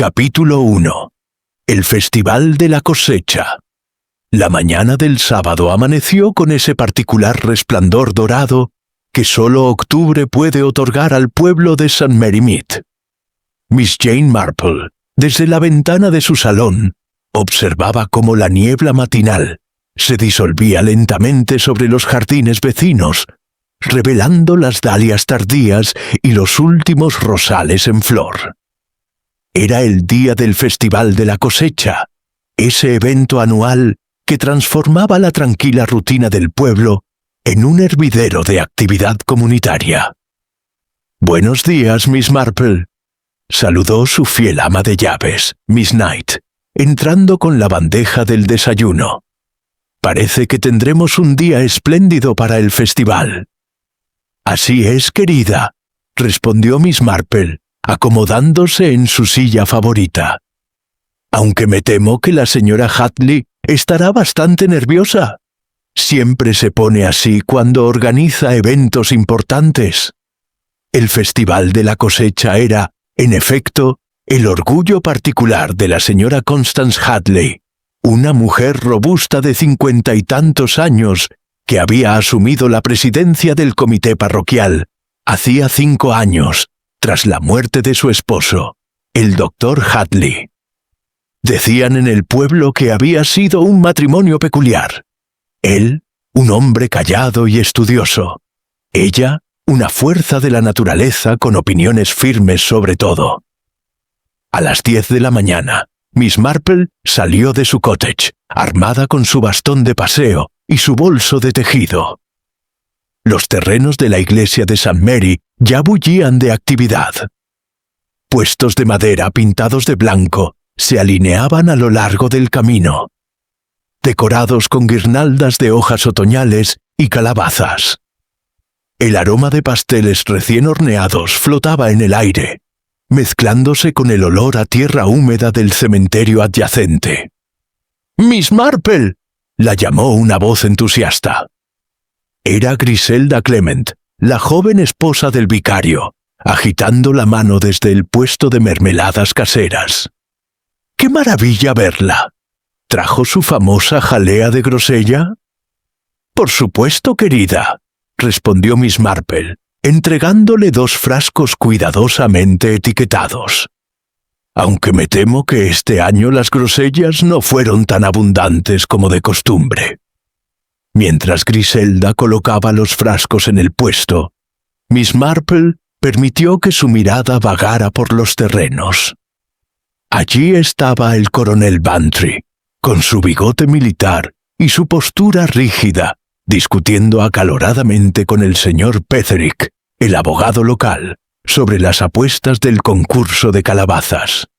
Capítulo 1. El Festival de la Cosecha. La mañana del sábado amaneció con ese particular resplandor dorado que solo octubre puede otorgar al pueblo de St. Mary Mead. Miss Jane Marple, desde la ventana de su salón, observaba cómo la niebla matinal se disolvía lentamente sobre los jardines vecinos, revelando las dalias tardías y los últimos rosales en flor. Era el día del Festival de la Cosecha, ese evento anual que transformaba la tranquila rutina del pueblo en un hervidero de actividad comunitaria. «Buenos días, Miss Marple», saludó su fiel ama de llaves, Miss Knight, entrando con la bandeja del desayuno. «Parece que tendremos un día espléndido para el festival». «Así es, querida», respondió Miss Marple, acomodándose en su silla favorita. «Aunque me temo que la señora Hadley estará bastante nerviosa. Siempre se pone así cuando organiza eventos importantes». El Festival de la Cosecha era, en efecto, el orgullo particular de la señora Constance Hadley, una mujer robusta de 50 y tantos años que había asumido la presidencia del comité parroquial hacía 5 años, tras la muerte de su esposo, el doctor Hadley. Decían en el pueblo que había sido un matrimonio peculiar. Él, un hombre callado y estudioso. Ella, una fuerza de la naturaleza con opiniones firmes sobre todo. A las 10 de la mañana, Miss Marple salió de su cottage, armada con su bastón de paseo y su bolso de tejido. Los terrenos de la iglesia de St. Mary ya bullían de actividad. Puestos de madera pintados de blanco se alineaban a lo largo del camino, decorados con guirnaldas de hojas otoñales y calabazas. El aroma de pasteles recién horneados flotaba en el aire, mezclándose con el olor a tierra húmeda del cementerio adyacente. «¡Miss Marple!», la llamó una voz entusiasta. Era Griselda Clement, la joven esposa del vicario, agitando la mano desde el puesto de mermeladas caseras. «¡Qué maravilla verla! ¿Trajo su famosa jalea de grosella?» «Por supuesto, querida», respondió Miss Marple, entregándole 2 frascos cuidadosamente etiquetados. «Aunque me temo que este año las grosellas no fueron tan abundantes como de costumbre». Mientras Griselda colocaba los frascos en el puesto, Miss Marple permitió que su mirada vagara por los terrenos. Allí estaba el coronel Bantry, con su bigote militar y su postura rígida, discutiendo acaloradamente con el señor Petherick, el abogado local, sobre las apuestas del concurso de calabazas.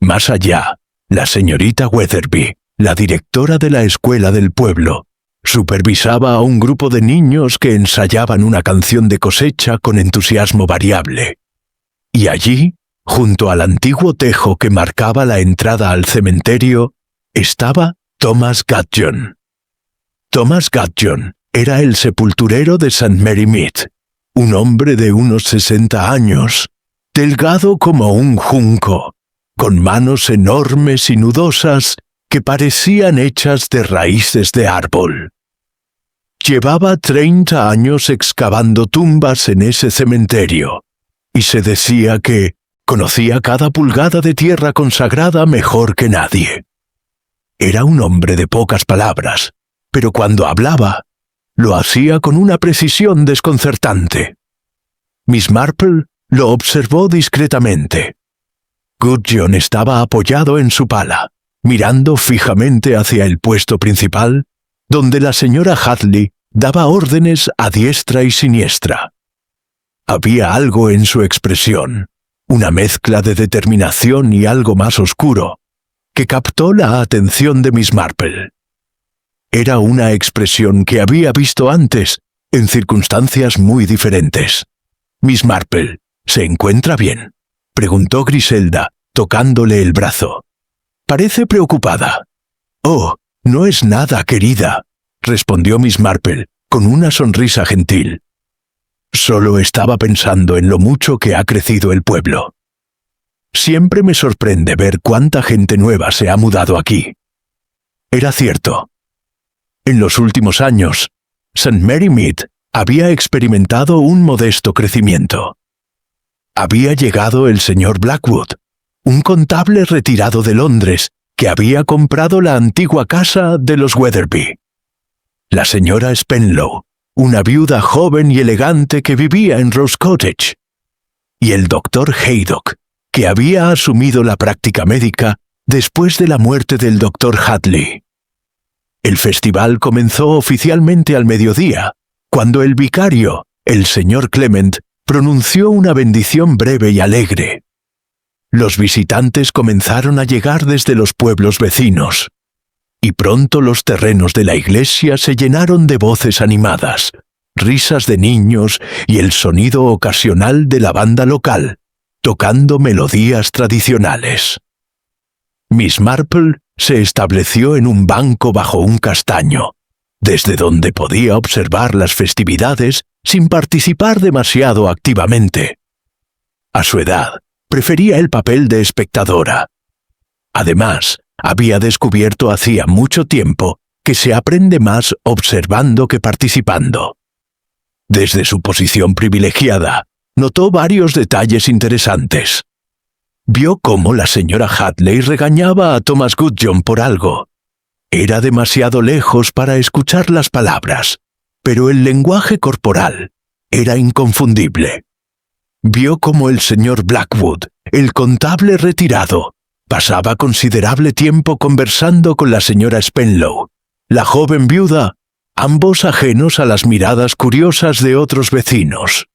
Más allá, la señorita Weatherby, la directora de la escuela del pueblo, supervisaba a un grupo de niños que ensayaban una canción de cosecha con entusiasmo variable. Y allí, junto al antiguo tejo que marcaba la entrada al cementerio, estaba Thomas Gudgeon. Thomas Gudgeon era el sepulturero de St. Mary Mead, un hombre de unos 60 años, delgado como un junco, con manos enormes y nudosas que parecían hechas de raíces de árbol. Llevaba 30 años excavando tumbas en ese cementerio, y se decía que conocía cada pulgada de tierra consagrada mejor que nadie. Era un hombre de pocas palabras, pero cuando hablaba, lo hacía con una precisión desconcertante. Miss Marple lo observó discretamente. Gudgeon estaba apoyado en su pala, mirando fijamente hacia el puesto principal, donde la señora Hadley daba órdenes a diestra y siniestra. Había algo en su expresión, una mezcla de determinación y algo más oscuro, que captó la atención de Miss Marple. Era una expresión que había visto antes, en circunstancias muy diferentes. «Miss Marple, ¿se encuentra bien?», preguntó Griselda, tocándole el brazo. «Parece preocupada». «Oh, no es nada, querida», respondió Miss Marple, con una sonrisa gentil. «Solo estaba pensando en lo mucho que ha crecido el pueblo». Siempre me sorprende ver cuánta gente nueva se ha mudado aquí. Era cierto. En los últimos años, St. Mary Mead había experimentado un modesto crecimiento. Había llegado el señor Blackwood, un contable retirado de Londres que había comprado la antigua casa de los Weatherby. La señora Spenlow, una viuda joven y elegante que vivía en Rose Cottage. Y el doctor Haydock, que había asumido la práctica médica después de la muerte del doctor Hadley. El festival comenzó oficialmente al mediodía, cuando el vicario, el señor Clement, pronunció una bendición breve y alegre. Los visitantes comenzaron a llegar desde los pueblos vecinos, y pronto los terrenos de la iglesia se llenaron de voces animadas, risas de niños y el sonido ocasional de la banda local, tocando melodías tradicionales. Miss Marple se estableció en un banco bajo un castaño, desde donde podía observar las festividades sin participar demasiado activamente. A su edad, prefería el papel de espectadora. Además, había descubierto hacía mucho tiempo que se aprende más observando que participando. Desde su posición privilegiada, notó varios detalles interesantes. Vio cómo la señora Hadley regañaba a Thomas Goodjohn por algo. Era demasiado lejos para escuchar las palabras, pero el lenguaje corporal era inconfundible. Vio cómo el señor Blackwood, el contable retirado, pasaba considerable tiempo conversando con la señora Spenlow, la joven viuda, ambos ajenos a las miradas curiosas de otros vecinos.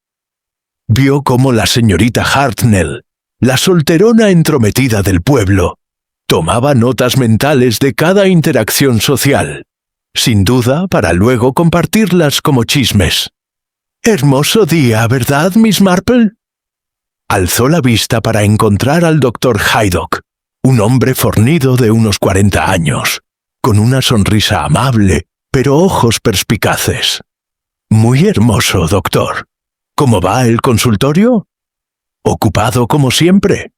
Vio cómo la señorita Hartnell, la solterona entrometida del pueblo, tomaba notas mentales de cada interacción social, sin duda para luego compartirlas como chismes. «Hermoso día, ¿verdad, Miss Marple?» Alzó la vista para encontrar al doctor Haydock, un hombre fornido de unos 40 años, con una sonrisa amable, pero ojos perspicaces. «Muy hermoso, doctor. ¿Cómo va el consultorio?» «Ocupado como siempre.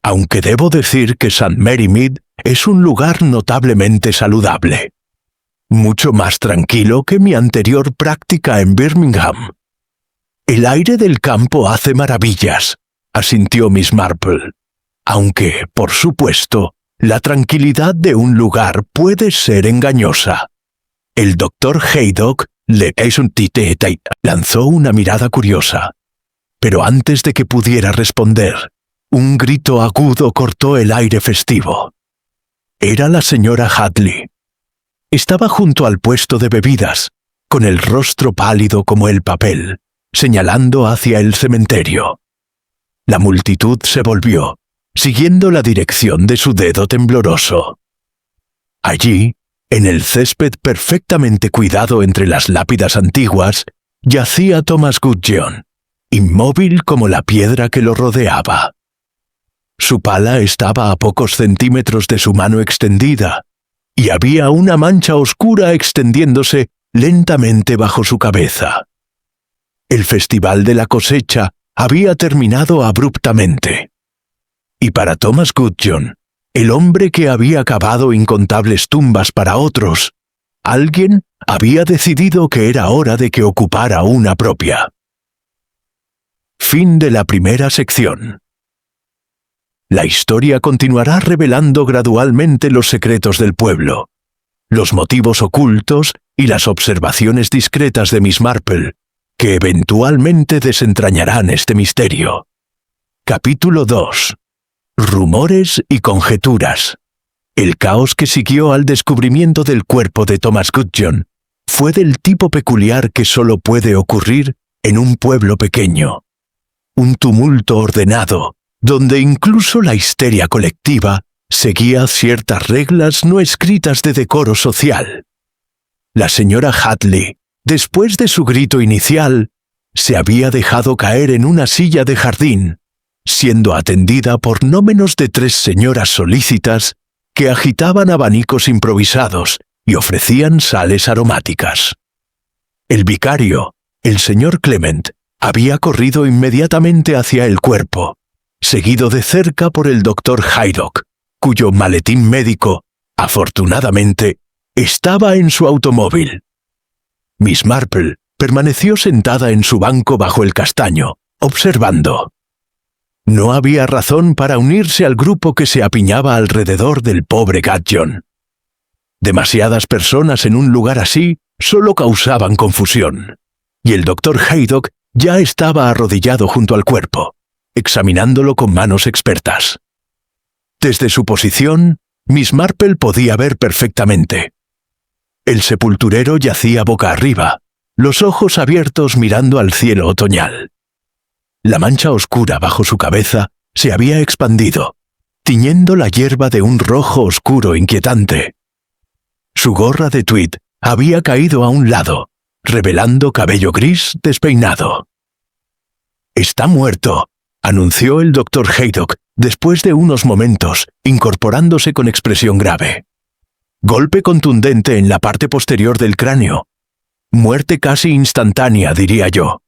Aunque debo decir que St. Mary Mead es un lugar notablemente saludable. Mucho más tranquilo que mi anterior práctica en Birmingham». «El aire del campo hace maravillas», asintió Miss Marple, «aunque, por supuesto, la tranquilidad de un lugar puede ser engañosa». El doctor Haydock lanzó una mirada curiosa, pero antes de que pudiera responder, un grito agudo cortó el aire festivo. Era la señora Hadley. Estaba junto al puesto de bebidas, con el rostro pálido como el papel, señalando hacia el cementerio. La multitud se volvió, siguiendo la dirección de su dedo tembloroso. Allí, en el césped perfectamente cuidado entre las lápidas antiguas, yacía Thomas Goodjohn, inmóvil como la piedra que lo rodeaba. Su pala estaba a pocos centímetros de su mano extendida, y había una mancha oscura extendiéndose lentamente bajo su cabeza. El festival de la cosecha había terminado abruptamente. Y para Thomas Goodjohn, el hombre que había cavado incontables tumbas para otros, alguien había decidido que era hora de que ocupara una propia. Fin de la primera sección. La historia continuará revelando gradualmente los secretos del pueblo, los motivos ocultos y las observaciones discretas de Miss Marple, que eventualmente desentrañarán este misterio. Capítulo 2. Rumores y conjeturas. El caos que siguió al descubrimiento del cuerpo de Thomas Goodjohn fue del tipo peculiar que solo puede ocurrir en un pueblo pequeño. Un tumulto ordenado, donde incluso la histeria colectiva seguía ciertas reglas no escritas de decoro social. La señora Hadley, después de su grito inicial, se había dejado caer en una silla de jardín, siendo atendida por no menos de 3 señoras solícitas que agitaban abanicos improvisados y ofrecían sales aromáticas. El vicario, el señor Clement, había corrido inmediatamente hacia el cuerpo, seguido de cerca por el Dr. Haydock, cuyo maletín médico, afortunadamente, estaba en su automóvil. Miss Marple permaneció sentada en su banco bajo el castaño, observando. No había razón para unirse al grupo que se apiñaba alrededor del pobre Gudgeon. Demasiadas personas en un lugar así solo causaban confusión, y el Dr. Haydock ya estaba arrodillado junto al cuerpo, examinándolo con manos expertas. Desde su posición, Miss Marple podía ver perfectamente. El sepulturero yacía boca arriba, los ojos abiertos mirando al cielo otoñal. La mancha oscura bajo su cabeza se había expandido, tiñendo la hierba de un rojo oscuro inquietante. Su gorra de tweed había caído a un lado, revelando cabello gris despeinado. «Está muerto», anunció el Dr. Haydock después de unos momentos, incorporándose con expresión grave. Golpe contundente en la parte posterior del cráneo. Muerte casi instantánea, diría yo.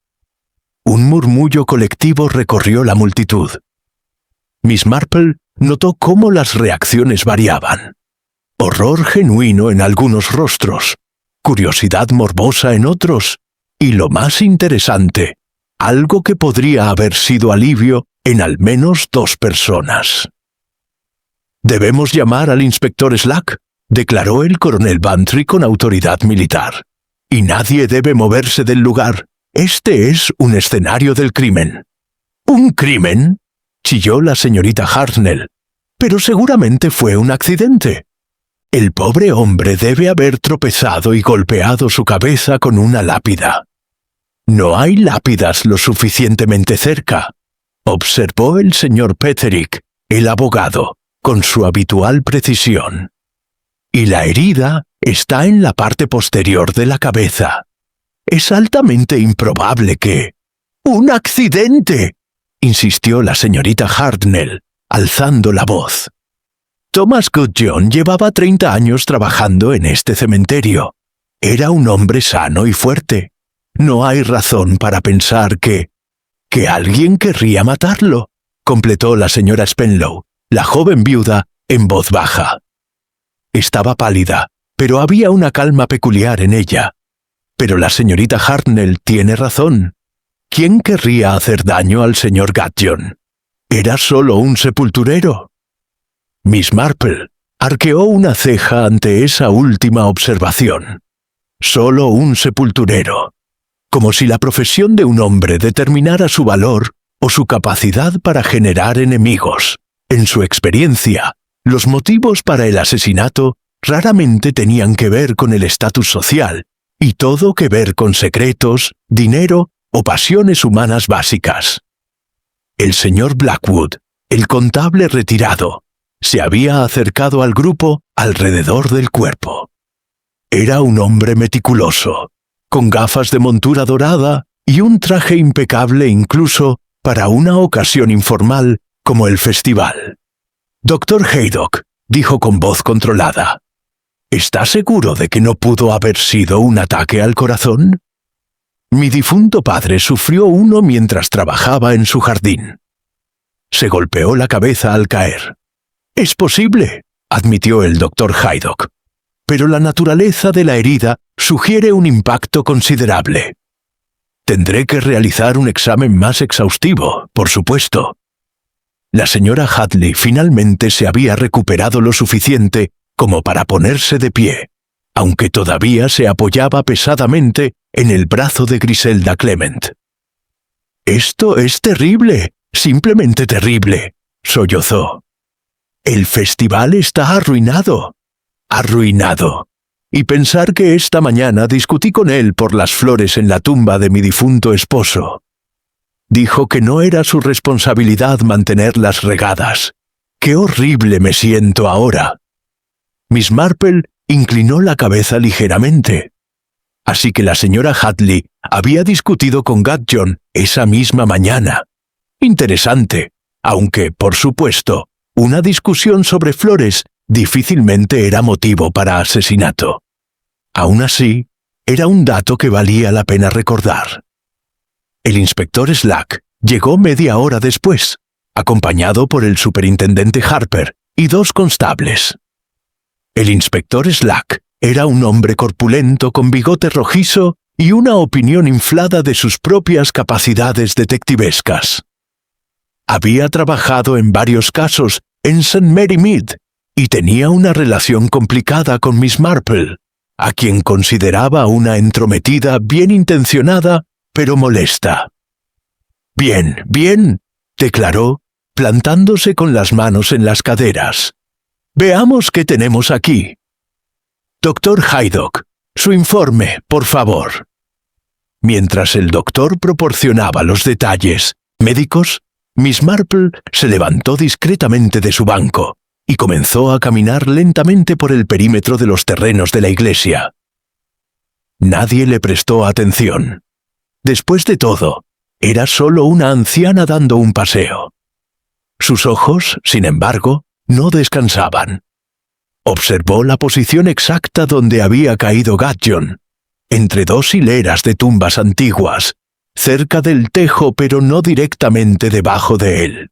Un murmullo colectivo recorrió la multitud. Miss Marple notó cómo las reacciones variaban. Horror genuino en algunos rostros, curiosidad morbosa en otros, y lo más interesante, algo que podría haber sido alivio en al menos 2 personas. «Debemos llamar al inspector Slack», declaró el coronel Bantry con autoridad militar. «Y nadie debe moverse del lugar. Este es un escenario del crimen». «¿Un crimen?», chilló la señorita Hartnell. «Pero seguramente fue un accidente. El pobre hombre debe haber tropezado y golpeado su cabeza con una lápida». «No hay lápidas lo suficientemente cerca», observó el señor Petterick, el abogado, con su habitual precisión. «Y la herida está en la parte posterior de la cabeza. Es altamente improbable que...» «¡Un accidente!», insistió la señorita Hartnell, alzando la voz. Thomas Gudgeon llevaba 30 años trabajando en este cementerio. Era un hombre sano y fuerte. No hay razón para pensar que alguien querría matarlo, completó la señora Spenlow, la joven viuda, en voz baja. Estaba pálida, pero había una calma peculiar en ella. Pero la señorita Hartnell tiene razón. ¿Quién querría hacer daño al señor Gudgeon? Era solo un sepulturero. Miss Marple arqueó una ceja ante esa última observación. Solo un sepulturero. Como si la profesión de un hombre determinara su valor o su capacidad para generar enemigos. En su experiencia, los motivos para el asesinato raramente tenían que ver con el estatus social, y todo que ver con secretos, dinero o pasiones humanas básicas. El señor Blackwood, el contable retirado, se había acercado al grupo alrededor del cuerpo. Era un hombre meticuloso, con gafas de montura dorada y un traje impecable incluso para una ocasión informal como el festival. «Dr. Haydock», dijo con voz controlada, «¿está seguro de que no pudo haber sido un ataque al corazón? Mi difunto padre sufrió uno mientras trabajaba en su jardín. Se golpeó la cabeza al caer». «Es posible», admitió el Dr. Haydock, «pero la naturaleza de la herida sugiere un impacto considerable. Tendré que realizar un examen más exhaustivo, por supuesto». La señora Hadley finalmente se había recuperado lo suficiente como para ponerse de pie, aunque todavía se apoyaba pesadamente en el brazo de Griselda Clement. «Esto es terrible, simplemente terrible», sollozó. «El festival está arruinado. Arruinado. Y pensar que esta mañana discutí con él por las flores en la tumba de mi difunto esposo. Dijo que no era su responsabilidad mantenerlas regadas. ¡Qué horrible me siento ahora!». Miss Marple inclinó la cabeza ligeramente. Así que la señora Hadley había discutido con Gudgeon esa misma mañana. Interesante, aunque, por supuesto, una discusión sobre flores difícilmente era motivo para asesinato. Aún así, era un dato que valía la pena recordar. El inspector Slack llegó media hora después, acompañado por el superintendente Harper y 2 constables. El inspector Slack era un hombre corpulento con bigote rojizo y una opinión inflada de sus propias capacidades detectivescas. Había trabajado en varios casos en St. Mary Mead y tenía una relación complicada con Miss Marple, a quien consideraba una entrometida bien intencionada, pero molesta. «Bien, bien», declaró, plantándose con las manos en las caderas. «Veamos qué tenemos aquí. Doctor Haydock, su informe, por favor». Mientras el doctor proporcionaba los detalles médicos, Miss Marple se levantó discretamente de su banco y comenzó a caminar lentamente por el perímetro de los terrenos de la iglesia. Nadie le prestó atención. Después de todo, era solo una anciana dando un paseo. Sus ojos, sin embargo, no descansaban. Observó la posición exacta donde había caído Gudgeon, entre 2 hileras de tumbas antiguas, cerca del tejo pero no directamente debajo de él.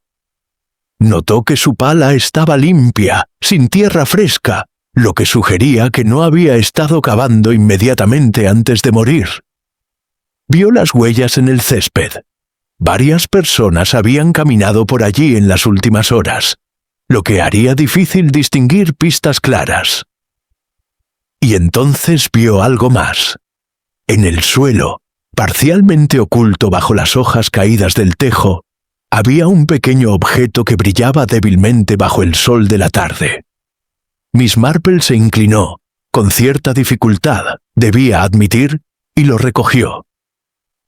Notó que su pala estaba limpia, sin tierra fresca, lo que sugería que no había estado cavando inmediatamente antes de morir. Vio las huellas en el césped. Varias personas habían caminado por allí en las últimas horas, lo que haría difícil distinguir pistas claras. Y entonces vio algo más. En el suelo, parcialmente oculto bajo las hojas caídas del tejo, había un pequeño objeto que brillaba débilmente bajo el sol de la tarde. Miss Marple se inclinó, con cierta dificultad, debía admitir, y lo recogió.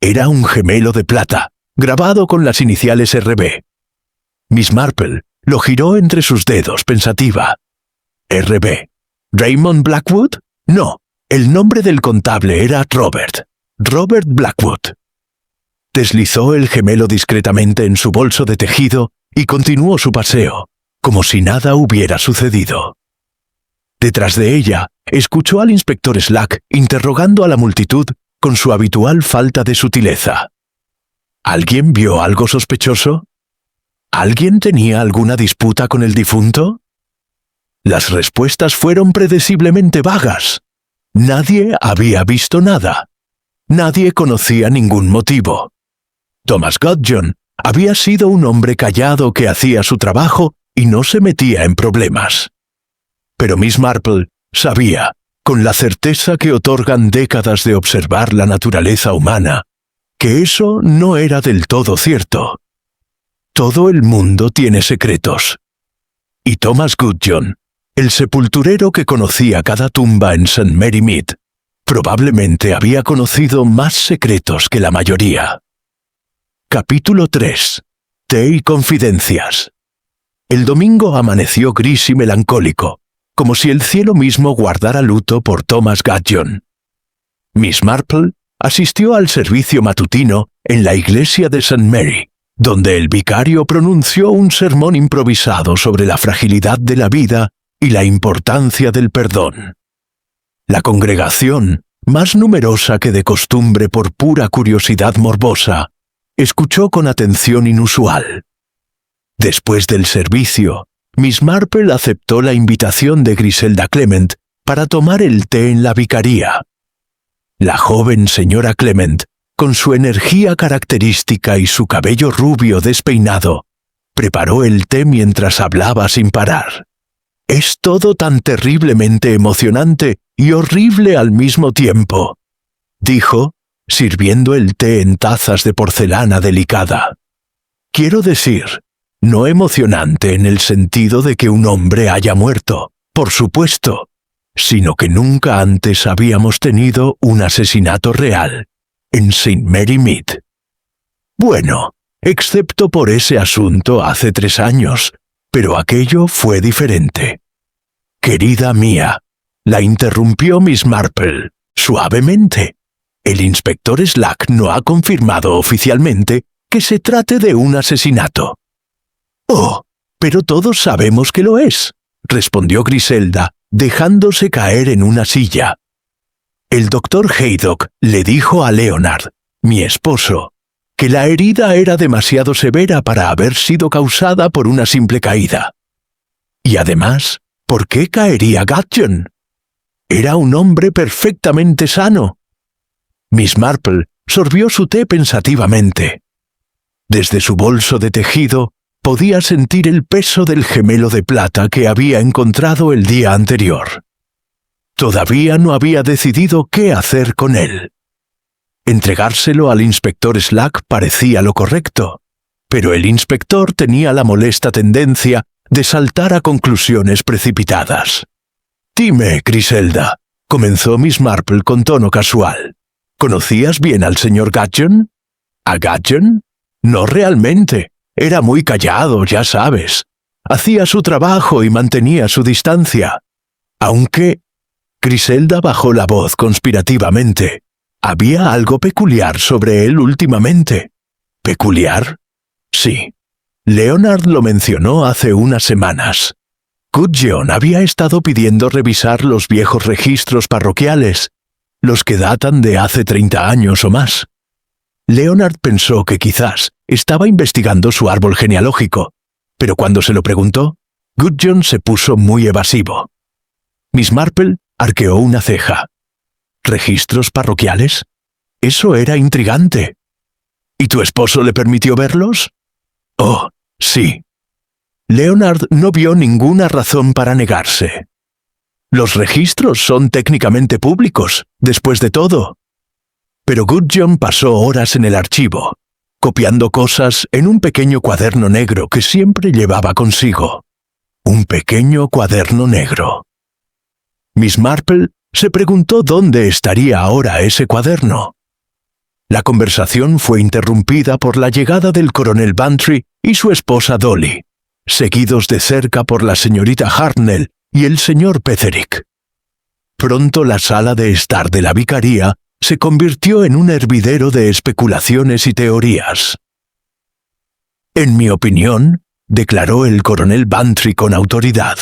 Era un gemelo de plata, grabado con las iniciales RB. Miss Marple lo giró entre sus dedos, pensativa. ¿RB? ¿Raymond Blackwood? No, el nombre del contable era Robert Blackwood. Deslizó el gemelo discretamente en su bolso de tejido y continuó su paseo, como si nada hubiera sucedido. Detrás de ella, escuchó al inspector Slack interrogando a la multitud con su habitual falta de sutileza. ¿Alguien vio algo sospechoso? ¿Alguien tenía alguna disputa con el difunto? Las respuestas fueron predeciblemente vagas. Nadie había visto nada. Nadie conocía ningún motivo. Thomas Gudgeon había sido un hombre callado que hacía su trabajo y no se metía en problemas. Pero Miss Marple sabía, con la certeza que otorgan décadas de observar la naturaleza humana, que eso no era del todo cierto. Todo el mundo tiene secretos. Y Thomas Gudgeon, el sepulturero que conocía cada tumba en St. Mary Mead, probablemente había conocido más secretos que la mayoría. Capítulo 3. Té y confidencias. El domingo amaneció gris y melancólico, como si el cielo mismo guardara luto por Thomas Gudgeon. Miss Marple asistió al servicio matutino en la iglesia de St. Mary, donde el vicario pronunció un sermón improvisado sobre la fragilidad de la vida y la importancia del perdón. La congregación, más numerosa que de costumbre por pura curiosidad morbosa, escuchó con atención inusual. Después del servicio, Miss Marple aceptó la invitación de Griselda Clement para tomar el té en la vicaría. La joven señora Clement, con su energía característica y su cabello rubio despeinado, preparó el té mientras hablaba sin parar. «Es todo tan terriblemente emocionante y horrible al mismo tiempo», dijo, sirviendo el té en tazas de porcelana delicada. «Quiero decir, no emocionante en el sentido de que un hombre haya muerto, por supuesto, sino que nunca antes habíamos tenido un asesinato real en St. Mary Mead. Bueno, excepto por ese asunto hace 3 años, pero aquello fue diferente». «Querida mía», la interrumpió Miss Marple, suavemente. «El inspector Slack no ha confirmado oficialmente que se trate de un asesinato». «Oh, pero todos sabemos que lo es», respondió Griselda, dejándose caer en una silla. «El doctor Haydock le dijo a Leonard, mi esposo, que la herida era demasiado severa para haber sido causada por una simple caída. Y además, ¿por qué caería Gudgeon? Era un hombre perfectamente sano. Miss Marple sorbió su té pensativamente. Desde su bolso de tejido podía sentir el peso del gemelo de plata que había encontrado el día anterior. Todavía no había decidido qué hacer con él. Entregárselo al inspector Slack parecía lo correcto, pero el inspector tenía la molesta tendencia de saltar a conclusiones precipitadas. «Dime, Griselda», comenzó Miss Marple con tono casual, ¿conocías bien al señor Gudgeon? ¿A Gudgeon? No realmente. Era muy callado, ya sabes. Hacía su trabajo y mantenía su distancia. Aunque... Griselda bajó la voz conspirativamente. Había algo peculiar sobre él últimamente. ¿Peculiar? Sí. Leonard lo mencionó hace unas semanas. Gudgeon había estado pidiendo revisar los viejos registros parroquiales, los que datan de hace 30 años o más. Leonard pensó que quizás estaba investigando su árbol genealógico, pero cuando se lo preguntó, Gudgeon se puso muy evasivo. Miss Marple arqueó una ceja. ¿Registros parroquiales? Eso era intrigante. ¿Y tu esposo le permitió verlos? Oh, sí. Leonard no vio ninguna razón para negarse. Los registros son técnicamente públicos, después de todo. Pero Gudgeon pasó horas en el archivo, copiando cosas en un pequeño cuaderno negro que siempre llevaba consigo. Un pequeño cuaderno negro. Miss Marple se preguntó dónde estaría ahora ese cuaderno. La conversación fue interrumpida por la llegada del coronel Bantry y su esposa Dolly, seguidos de cerca por la señorita Hartnell y el señor Petherick. Pronto la sala de estar de la vicaría se convirtió en un hervidero de especulaciones y teorías. En mi opinión, declaró el coronel Bantry con autoridad,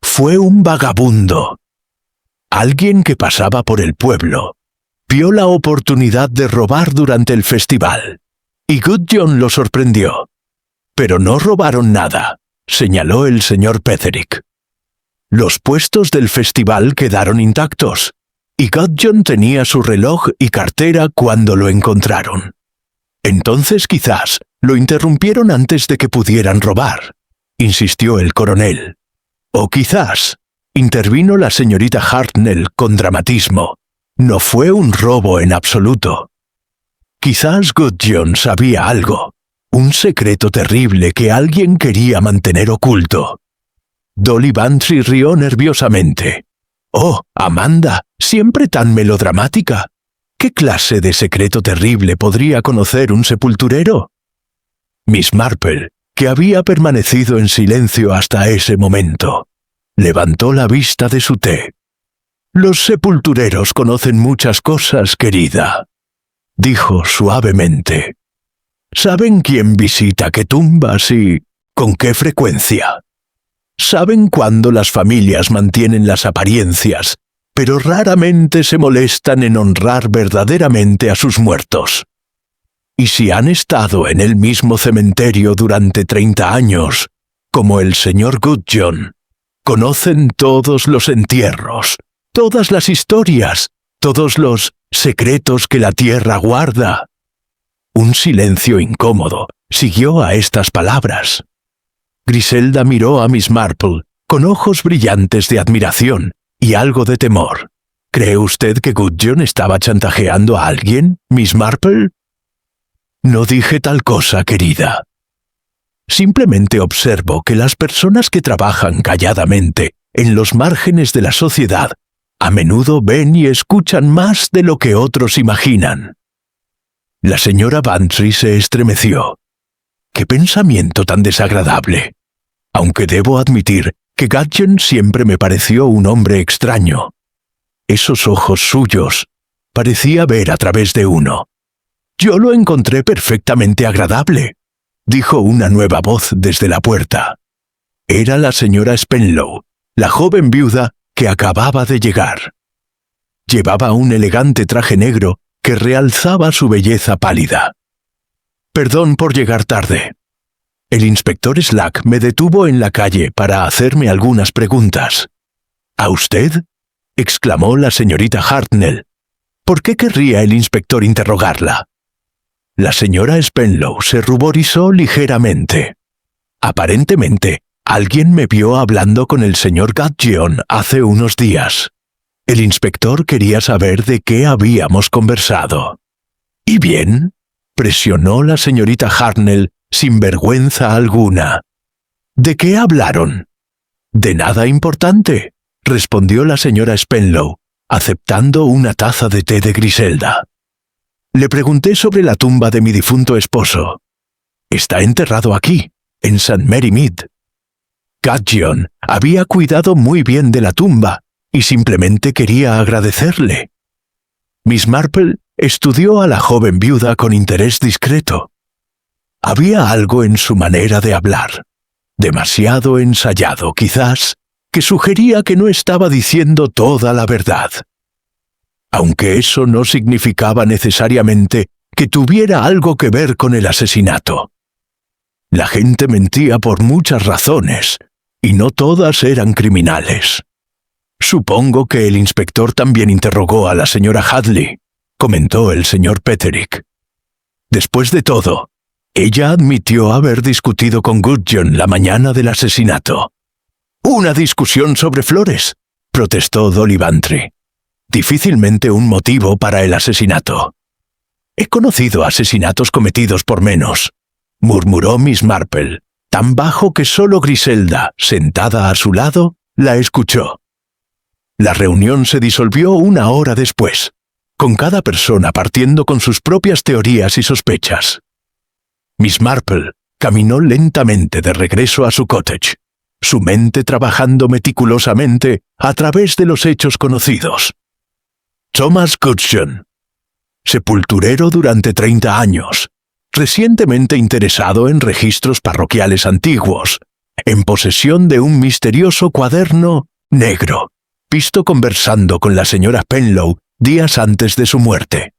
fue un vagabundo. Alguien que pasaba por el pueblo, vio la oportunidad de robar durante el festival, y Gudgeon lo sorprendió. Pero no robaron nada, señaló el señor Petherick. Los puestos del festival quedaron intactos, y Gudgeon tenía su reloj y cartera cuando lo encontraron. Entonces quizás lo interrumpieron antes de que pudieran robar, insistió el coronel. O quizás, intervino la señorita Hartnell con dramatismo, no fue un robo en absoluto. Quizás Gudgeon sabía algo, un secreto terrible que alguien quería mantener oculto. Dolly Bantry rió nerviosamente. «Oh, Amanda, siempre tan melodramática. ¿Qué clase de secreto terrible podría conocer un sepulturero?» Miss Marple, que había permanecido en silencio hasta ese momento, levantó la vista de su té. «Los sepultureros conocen muchas cosas, querida», dijo suavemente. «Saben quién visita qué tumbas y con qué frecuencia. Saben cuándo las familias mantienen las apariencias, pero raramente se molestan en honrar verdaderamente a sus muertos. Y si han estado en el mismo cementerio durante 30 años, como el señor Gudgeon, conocen todos los entierros, todas las historias, todos los secretos que la tierra guarda». Un silencio incómodo siguió a estas palabras. Griselda miró a Miss Marple con ojos brillantes de admiración y algo de temor. ¿Cree usted que Gudgeon estaba chantajeando a alguien, Miss Marple? No dije tal cosa, querida. Simplemente observo que las personas que trabajan calladamente en los márgenes de la sociedad a menudo ven y escuchan más de lo que otros imaginan. La señora Bantry se estremeció. ¡Qué pensamiento tan desagradable! Aunque debo admitir que Gudgeon siempre me pareció un hombre extraño. Esos ojos suyos, parecía ver a través de uno. Yo lo encontré perfectamente agradable, dijo una nueva voz desde la puerta. Era la señora Spenlow, la joven viuda que acababa de llegar. Llevaba un elegante traje negro que realzaba su belleza pálida. Perdón por llegar tarde. El inspector Slack me detuvo en la calle para hacerme algunas preguntas. ¿A usted?, exclamó la señorita Hartnell. ¿Por qué querría el inspector interrogarla? La señora Spenlow se ruborizó ligeramente. Aparentemente, alguien me vio hablando con el señor Gudgeon hace unos días. El inspector quería saber de qué habíamos conversado. ¿Y bien?, presionó la señorita Hartnell sin vergüenza alguna. ¿De qué hablaron? De nada importante, respondió la señora Spenlow, aceptando una taza de té de Griselda. Le pregunté sobre la tumba de mi difunto esposo. Está enterrado aquí, en St. Mary Mead. Gudgeon había cuidado muy bien de la tumba y simplemente quería agradecerle. Miss Marple estudió a la joven viuda con interés discreto. Había algo en su manera de hablar, demasiado ensayado quizás, que sugería que no estaba diciendo toda la verdad. Aunque eso no significaba necesariamente que tuviera algo que ver con el asesinato. La gente mentía por muchas razones, y no todas eran criminales. Supongo que el inspector también interrogó a la señora Hadley, comentó el señor Petterick. Después de todo, ella admitió haber discutido con Gudgeon la mañana del asesinato. «¿Una discusión sobre flores?», protestó Dolly Bantry. «Difícilmente un motivo para el asesinato». «He conocido asesinatos cometidos por menos», murmuró Miss Marple, tan bajo que solo Griselda, sentada a su lado, la escuchó. La reunión se disolvió una hora después, con cada persona partiendo con sus propias teorías y sospechas. Miss Marple caminó lentamente de regreso a su cottage, su mente trabajando meticulosamente a través de los hechos conocidos. Thomas Gudgeon, sepulturero durante 30 años, recientemente interesado en registros parroquiales antiguos, en posesión de un misterioso cuaderno negro, visto conversando con la señora Spenlow días antes de su muerte.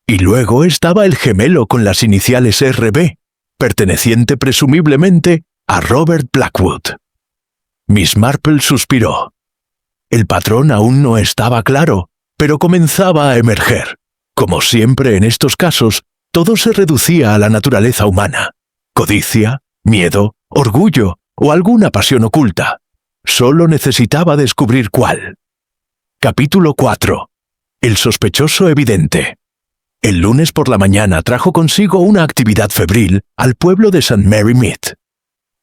Y luego estaba el gemelo con las iniciales RB, perteneciente presumiblemente a Robert Blackwood. Miss Marple suspiró. El patrón aún no estaba claro, pero comenzaba a emerger. Como siempre en estos casos, todo se reducía a la naturaleza humana. Codicia, miedo, orgullo o alguna pasión oculta. Solo necesitaba descubrir cuál. Capítulo 4. El sospechoso evidente. El lunes por la mañana trajo consigo una actividad febril al pueblo de St. Mary Mead.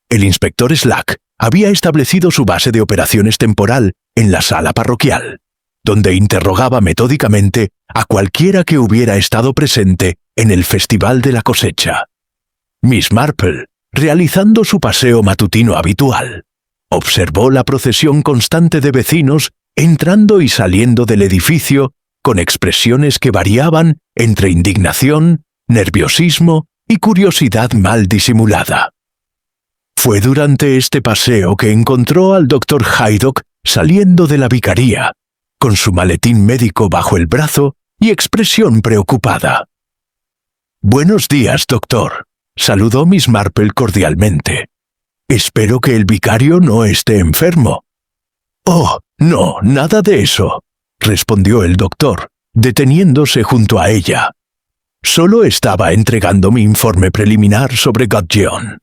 El inspector Slack había establecido su base de operaciones temporal en la sala parroquial, donde interrogaba metódicamente a cualquiera que hubiera estado presente en el Festival de la Cosecha. Miss Marple, realizando su paseo matutino habitual, observó la procesión constante de vecinos entrando y saliendo del edificio con expresiones que variaban entre indignación, nerviosismo y curiosidad mal disimulada. Fue durante este paseo que encontró al doctor Haydock saliendo de la vicaría, con su maletín médico bajo el brazo y expresión preocupada. «Buenos días, doctor», saludó Miss Marple cordialmente. «Espero que el vicario no esté enfermo». «Oh, no, nada de eso», respondió el doctor, deteniéndose junto a ella. «Solo estaba entregando mi informe preliminar sobre Gudgeon».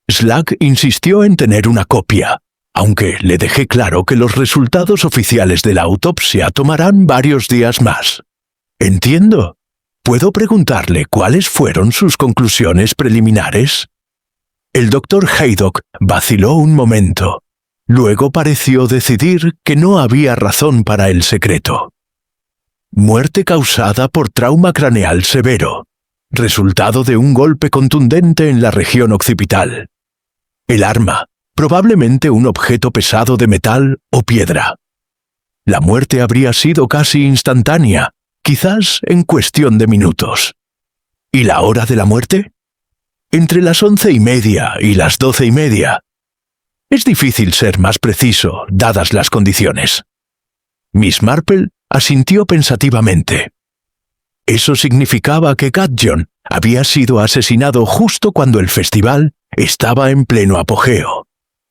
Slack insistió en tener una copia, aunque le dejé claro que los resultados oficiales de la autopsia tomarán varios días más. «Entiendo. ¿Puedo preguntarle cuáles fueron sus conclusiones preliminares?» El doctor Haydock vaciló un momento. Luego pareció decidir que no había razón para el secreto. Muerte causada por trauma craneal severo, resultado de un golpe contundente en la región occipital. El arma, probablemente un objeto pesado de metal o piedra. La muerte habría sido casi instantánea, quizás en cuestión de minutos. ¿Y la hora de la muerte? Entre las 11:30 y las 12:30. Es difícil ser más preciso, dadas las condiciones. Miss Marple asintió pensativamente. Eso significaba que Gudgeon había sido asesinado justo cuando el festival estaba en pleno apogeo,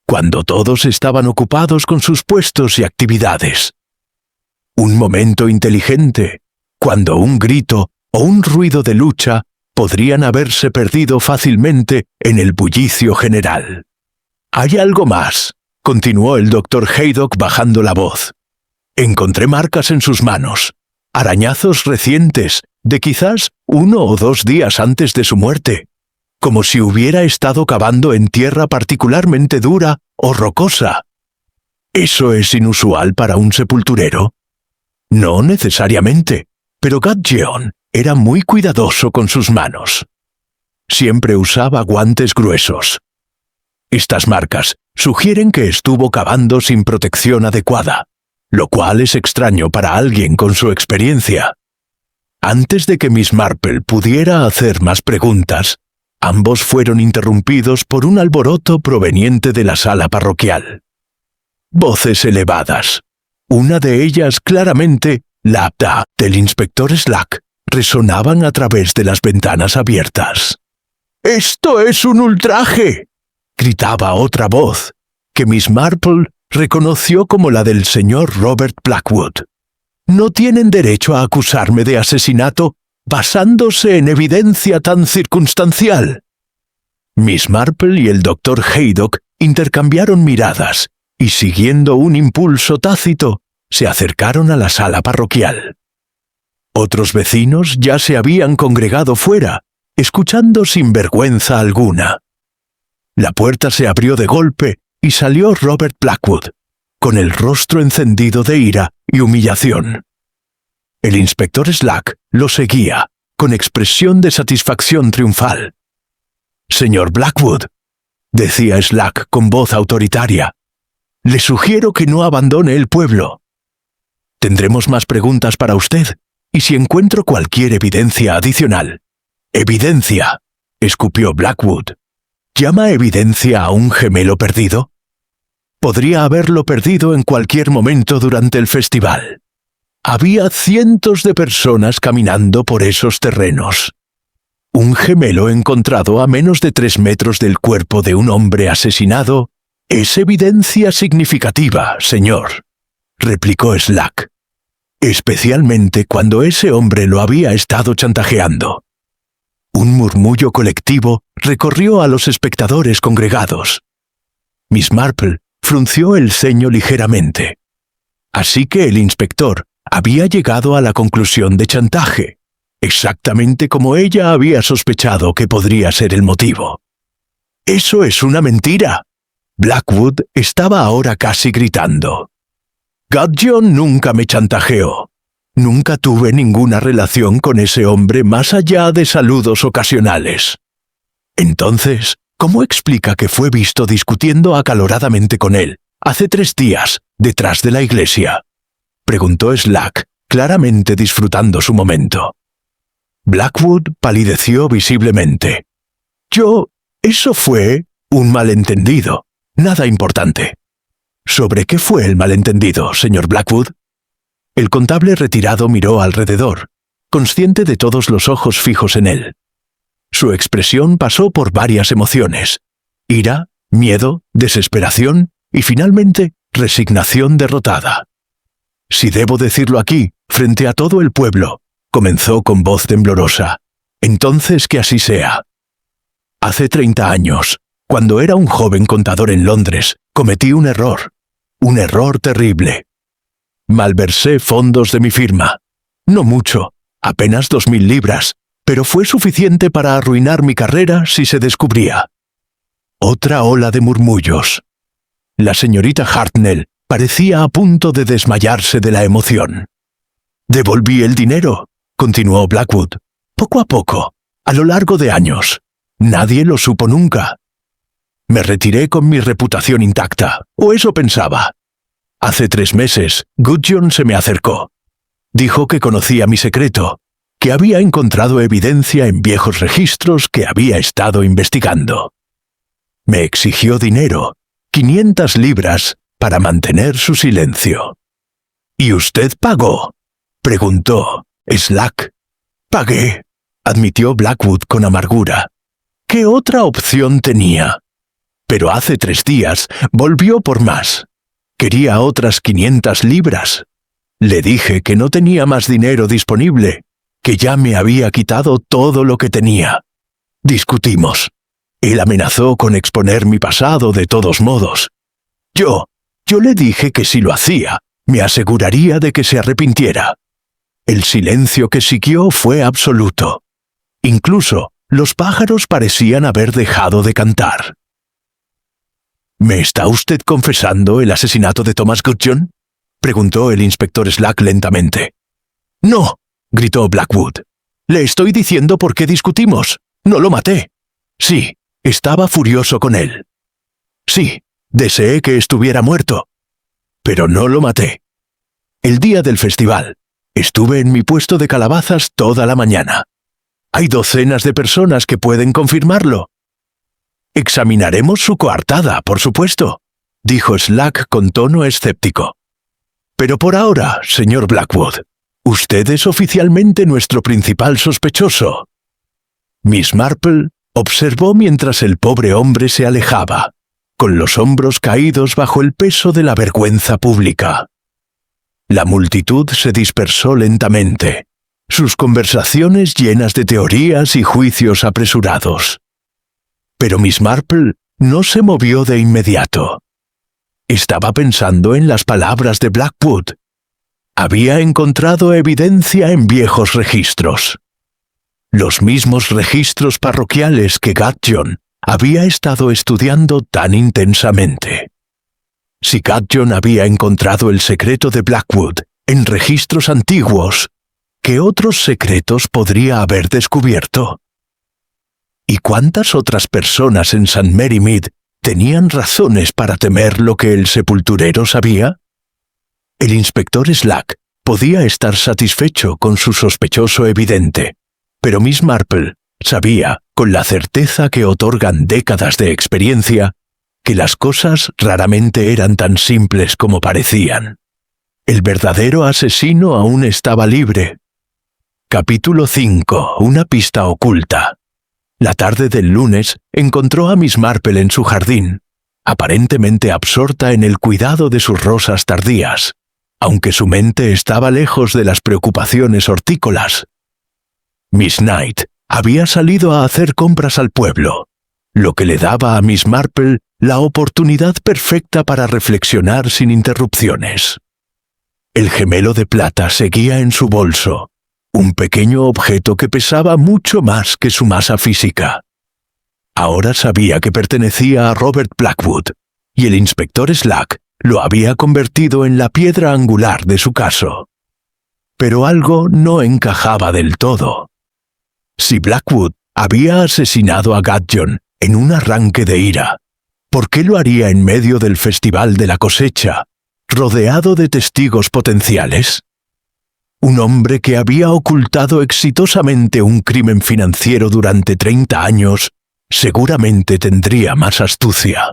cuando todos estaban ocupados con sus puestos y actividades. Un momento inteligente, cuando un grito o un ruido de lucha podrían haberse perdido fácilmente en el bullicio general. «Hay algo más», continuó el Dr. Haydock bajando la voz. «Encontré marcas en sus manos, arañazos recientes de quizás 1 o 2 días antes de su muerte, como si hubiera estado cavando en tierra particularmente dura o rocosa. ¿Eso es inusual para un sepulturero? No necesariamente, pero Gudgeon era muy cuidadoso con sus manos. Siempre usaba guantes gruesos. Estas marcas sugieren que estuvo cavando sin protección adecuada, lo cual es extraño para alguien con su experiencia». Antes de que Miss Marple pudiera hacer más preguntas, ambos fueron interrumpidos por un alboroto proveniente de la sala parroquial. Voces elevadas, una de ellas claramente la del inspector Slack, resonaban a través de las ventanas abiertas. «¡Esto es un ultraje!», gritaba otra voz, que Miss Marple reconoció como la del señor Robert Blackwood. «No tienen derecho a acusarme de asesinato basándose en evidencia tan circunstancial». Miss Marple y el Dr. Haydock intercambiaron miradas y, siguiendo un impulso tácito, se acercaron a la sala parroquial. Otros vecinos ya se habían congregado fuera, escuchando sin vergüenza alguna. La puerta se abrió de golpe y salió Robert Blackwood, con el rostro encendido de ira y humillación. El inspector Slack lo seguía, con expresión de satisfacción triunfal. «Señor Blackwood», decía Slack con voz autoritaria, «le sugiero que no abandone el pueblo. Tendremos más preguntas para usted, y si encuentro cualquier evidencia adicional». «¿Evidencia?», escupió Blackwood. «¿Llama evidencia a un gemelo perdido? Podría haberlo perdido en cualquier momento durante el festival. Había cientos de personas caminando por esos terrenos. Un gemelo encontrado a menos de 3 metros del cuerpo de un hombre asesinado es evidencia significativa, señor», replicó Slack, «especialmente cuando ese hombre lo había estado chantajeando». Un murmullo colectivo recorrió a los espectadores congregados. Miss Marple frunció el ceño ligeramente. Así que el inspector había llegado a la conclusión de chantaje, exactamente como ella había sospechado que podría ser el motivo. «¡Eso es una mentira!», Blackwood estaba ahora casi gritando. «Gudgeon nunca me chantajeó. Nunca tuve ninguna relación con ese hombre más allá de saludos ocasionales. Entonces, ¿cómo explica que fue visto discutiendo acaloradamente con él hace 3 días detrás de la iglesia?», preguntó Slack, claramente disfrutando su momento. Blackwood palideció visiblemente. «Eso fue un malentendido, nada importante». «¿Sobre qué fue el malentendido, señor Blackwood?». El contable retirado miró alrededor, consciente de todos los ojos fijos en él. Su expresión pasó por varias emociones: ira, miedo, desesperación y finalmente resignación derrotada. «Si debo decirlo aquí, frente a todo el pueblo», comenzó con voz temblorosa, «entonces que así sea. Hace 30 años, cuando era un joven contador en Londres, cometí un error terrible. Malversé fondos de mi firma. No mucho, apenas 2.000 libras, pero fue suficiente para arruinar mi carrera si se descubría». Otra ola de murmullos. La señorita Hartnell parecía a punto de desmayarse de la emoción. «Devolví el dinero», continuó Blackwood, «poco a poco, a lo largo de años. Nadie lo supo nunca. Me retiré con mi reputación intacta, o eso pensaba. Hace 3 meses, Gudgeon se me acercó. Dijo que conocía mi secreto, que había encontrado evidencia en viejos registros que había estado investigando. Me exigió dinero, 500 libras, para mantener su silencio. «¿Y usted pagó?», preguntó Slack. Pagué, admitió Blackwood con amargura. ¿Qué otra opción tenía? Pero hace 3 días volvió por más. Quería otras 500 libras. Le dije que no tenía más dinero disponible, que ya me había quitado todo lo que tenía. Discutimos. Él amenazó con exponer mi pasado de todos modos. Yo le dije que si lo hacía, me aseguraría de que se arrepintiera. El silencio que siguió fue absoluto. Incluso los pájaros parecían haber dejado de cantar. ¿Me está usted confesando el asesinato de Thomas Gudgeon?, preguntó el inspector Slack lentamente. No, gritó Blackwood. Le estoy diciendo por qué discutimos. No lo maté. Sí, estaba furioso con él. Sí, deseé que estuviera muerto. Pero no lo maté. El día del festival, estuve en mi puesto de calabazas toda la mañana. Hay docenas de personas que pueden confirmarlo. Examinaremos su coartada, por supuesto, dijo Slack con tono escéptico. Pero por ahora, señor Blackwood, usted es oficialmente nuestro principal sospechoso. Miss Marple observó mientras el pobre hombre se alejaba, con los hombros caídos bajo el peso de la vergüenza pública. La multitud se dispersó lentamente, sus conversaciones llenas de teorías y juicios apresurados. Pero Miss Marple no se movió de inmediato. Estaba pensando en las palabras de Blackwood. Había encontrado evidencia en viejos registros. Los mismos registros parroquiales que Gudgeon había estado estudiando tan intensamente. Si Gudgeon había encontrado el secreto de Blackwood en registros antiguos, ¿qué otros secretos podría haber descubierto? ¿Y cuántas otras personas en St. Mary Mead tenían razones para temer lo que el sepulturero sabía? El inspector Slack podía estar satisfecho con su sospechoso evidente, pero Miss Marple sabía, con la certeza que otorgan décadas de experiencia, que las cosas raramente eran tan simples como parecían. El verdadero asesino aún estaba libre. Capítulo 5. Una pista oculta. La tarde del lunes encontró a Miss Marple en su jardín, aparentemente absorta en el cuidado de sus rosas tardías, aunque su mente estaba lejos de las preocupaciones hortícolas. Miss Knight había salido a hacer compras al pueblo, lo que le daba a Miss Marple la oportunidad perfecta para reflexionar sin interrupciones. El gemelo de plata seguía en su bolso, un pequeño objeto que pesaba mucho más que su masa física. Ahora sabía que pertenecía a Robert Blackwood, y el inspector Slack lo había convertido en la piedra angular de su caso. Pero algo no encajaba del todo. Si Blackwood había asesinado a Gudgeon en un arranque de ira, ¿por qué lo haría en medio del Festival de la Cosecha, rodeado de testigos potenciales? Un hombre que había ocultado exitosamente un crimen financiero durante 30 años seguramente tendría más astucia.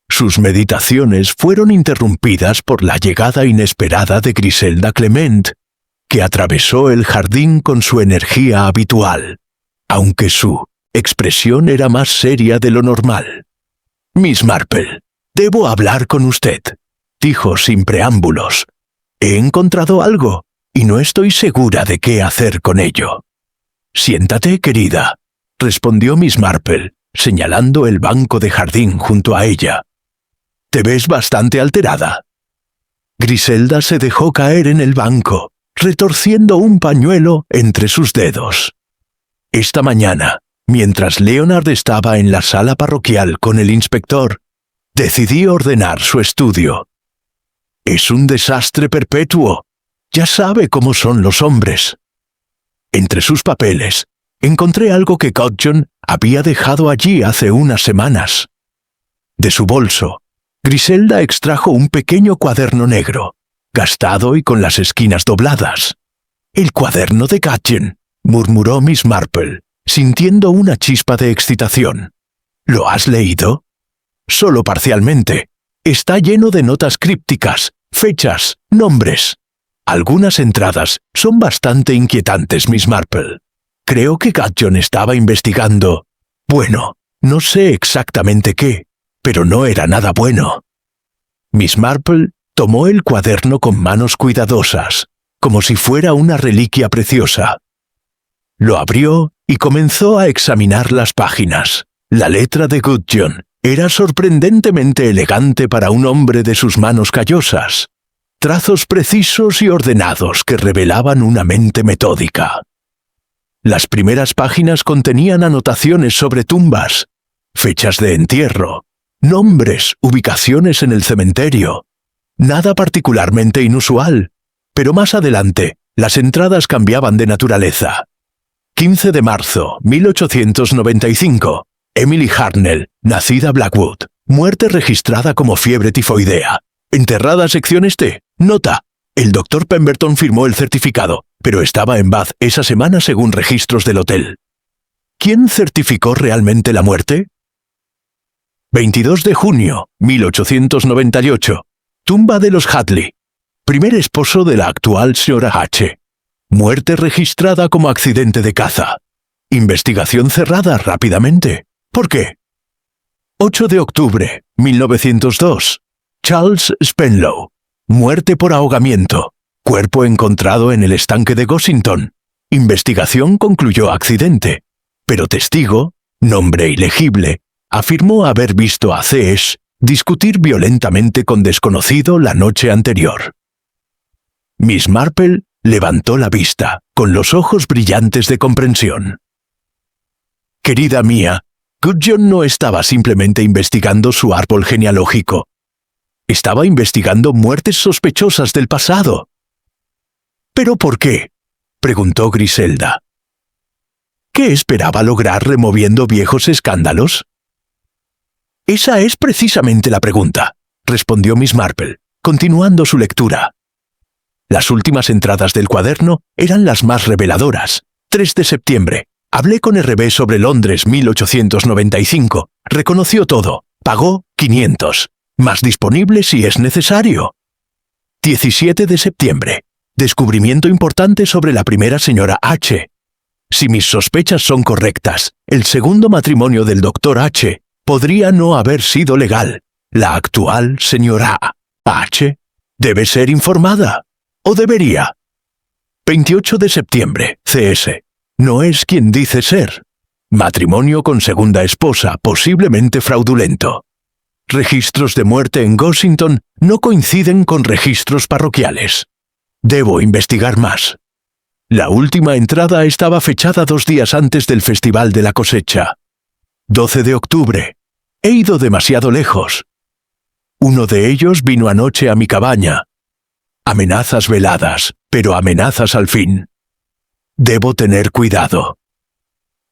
Sus meditaciones fueron interrumpidas por la llegada inesperada de Griselda Clement, que atravesó el jardín con su energía habitual, aunque su expresión era más seria de lo normal. «Miss Marple, debo hablar con usted», dijo sin preámbulos. «He encontrado algo y no estoy segura de qué hacer con ello». «Siéntate, querida», respondió Miss Marple, señalando el banco de jardín junto a ella. «Te ves bastante alterada». Griselda se dejó caer en el banco, retorciendo un pañuelo entre sus dedos. Esta mañana, mientras Leonard estaba en la sala parroquial con el inspector, decidí ordenar su estudio. Es un desastre perpetuo. Ya sabe cómo son los hombres. Entre sus papeles, encontré algo que Gudgeon había dejado allí hace unas semanas. De su bolso, Griselda extrajo un pequeño cuaderno negro, gastado y con las esquinas dobladas. «El cuaderno de Gudgeon», murmuró Miss Marple, sintiendo una chispa de excitación. «¿Lo has leído?» «Solo parcialmente. Está lleno de notas crípticas, fechas, nombres. Algunas entradas son bastante inquietantes, Miss Marple. Creo que Gudgeon estaba investigando. Bueno, no sé exactamente qué, pero no era nada bueno. Miss Marple tomó el cuaderno con manos cuidadosas, como si fuera una reliquia preciosa. Lo abrió y comenzó a examinar las páginas. La letra de Gudgeon era sorprendentemente elegante para un hombre de sus manos callosas. Trazos precisos y ordenados que revelaban una mente metódica. Las primeras páginas contenían anotaciones sobre tumbas, fechas de entierro, nombres, ubicaciones en el cementerio. Nada particularmente inusual, pero más adelante las entradas cambiaban de naturaleza. 15 de marzo, 1895. Emily Hartnell, nacida Blackwood. Muerte registrada como fiebre tifoidea. Enterrada sección este. Nota: el Dr. Pemberton firmó el certificado, pero estaba en Bath esa semana según registros del hotel. ¿Quién certificó realmente la muerte? 22 de junio, 1898. Tumba de los Hadley. Primer esposo de la actual señora H. Muerte registrada como accidente de caza. Investigación cerrada rápidamente. ¿Por qué? 8 de octubre, 1902. Charles Spenlow. Muerte por ahogamiento. Cuerpo encontrado en el estanque de Gossington. Investigación concluyó accidente. Pero testigo, nombre ilegible, afirmó haber visto a C.S. discutir violentamente con desconocido la noche anterior. Miss Marple levantó la vista, con los ojos brillantes de comprensión. Querida mía, Gudgeon no estaba simplemente investigando su árbol genealógico. Estaba investigando muertes sospechosas del pasado. ¿Pero por qué?, preguntó Griselda. ¿Qué esperaba lograr removiendo viejos escándalos? Esa es precisamente la pregunta, respondió Miss Marple, continuando su lectura. Las últimas entradas del cuaderno eran las más reveladoras. 3 de septiembre. Hablé con R.B. sobre Londres 1895. Reconoció todo. Pagó 500. Más disponible si es necesario. 17 de septiembre. Descubrimiento importante sobre la primera señora H. Si mis sospechas son correctas, el segundo matrimonio del Dr. H. podría no haber sido legal. La actual señora H. debe ser informada. ¿O debería? 28 de septiembre. C.S. No es quien dice ser. Matrimonio con segunda esposa, posiblemente fraudulento. Registros de muerte en Gossington no coinciden con registros parroquiales. Debo investigar más. La última entrada estaba fechada 2 días antes del Festival de la Cosecha. 12 de octubre. He ido demasiado lejos. Uno de ellos vino anoche a mi cabaña. Amenazas veladas, pero amenazas al fin. Debo tener cuidado.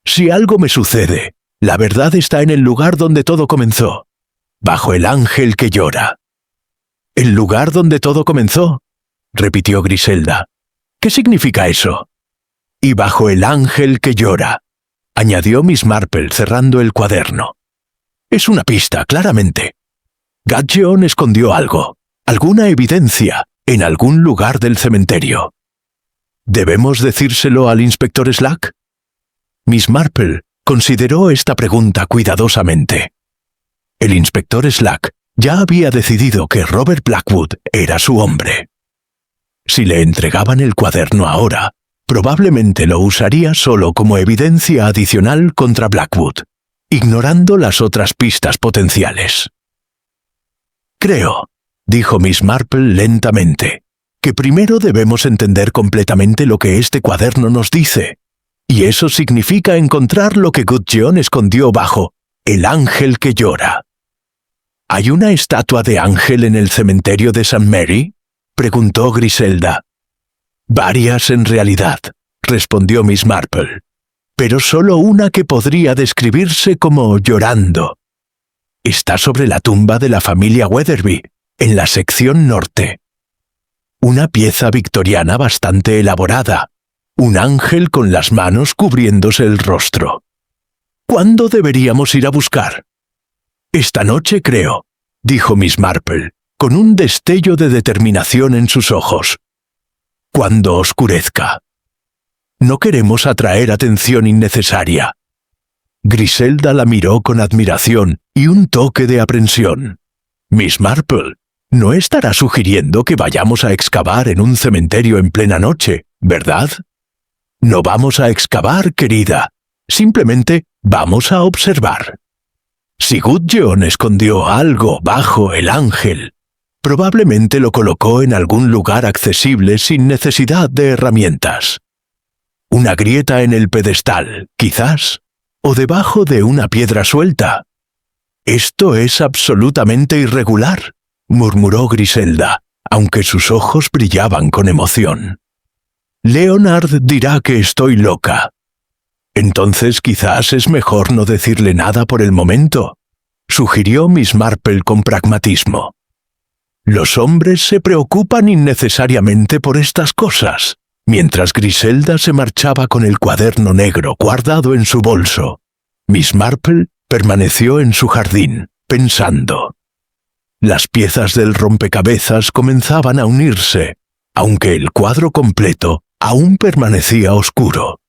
Si algo me sucede, la verdad está en el lugar donde todo comenzó. Bajo el ángel que llora. ¿El lugar donde todo comenzó?, repitió Griselda. ¿Qué significa eso? Y bajo el ángel que llora, añadió Miss Marple cerrando el cuaderno. Es una pista, claramente. Gudgeon escondió algo, alguna evidencia, en algún lugar del cementerio. ¿Debemos decírselo al inspector Slack? Miss Marple consideró esta pregunta cuidadosamente. El inspector Slack ya había decidido que Robert Blackwood era su hombre. Si le entregaban el cuaderno ahora, probablemente lo usaría solo como evidencia adicional contra Blackwood, ignorando las otras pistas potenciales. Creo, dijo Miss Marple lentamente, que primero debemos entender completamente lo que este cuaderno nos dice, y eso significa encontrar lo que Gudgeon escondió bajo el ángel que llora. ¿Hay una estatua de ángel en el cementerio de St. Mary?, preguntó Griselda. Varias en realidad, respondió Miss Marple, pero solo una que podría describirse como llorando. Está sobre la tumba de la familia Weatherby, en la sección norte. Una pieza victoriana bastante elaborada, un ángel con las manos cubriéndose el rostro. ¿Cuándo deberíamos ir a buscar? Esta noche, creo, dijo Miss Marple, con un destello de determinación en sus ojos. cuando oscurezca. No queremos atraer atención innecesaria. Griselda la miró con admiración y un toque de aprensión. Miss Marple, no estará sugiriendo que vayamos a excavar en un cementerio en plena noche, ¿verdad? No vamos a excavar, querida. Simplemente vamos a observar. Si Gudjon escondió algo bajo el ángel, probablemente lo colocó en algún lugar accesible sin necesidad de herramientas. Una grieta en el pedestal, quizás, o debajo de una piedra suelta. Esto es absolutamente irregular, murmuró Griselda, aunque sus ojos brillaban con emoción. Leonard dirá que estoy loca. Entonces quizás es mejor no decirle nada por el momento, sugirió Miss Marple con pragmatismo. Los hombres se preocupan innecesariamente por estas cosas, mientras Griselda se marchaba con el cuaderno negro guardado en su bolso. Miss Marple permaneció en su jardín, pensando. Las piezas del rompecabezas comenzaban a unirse, aunque el cuadro completo aún permanecía oscuro.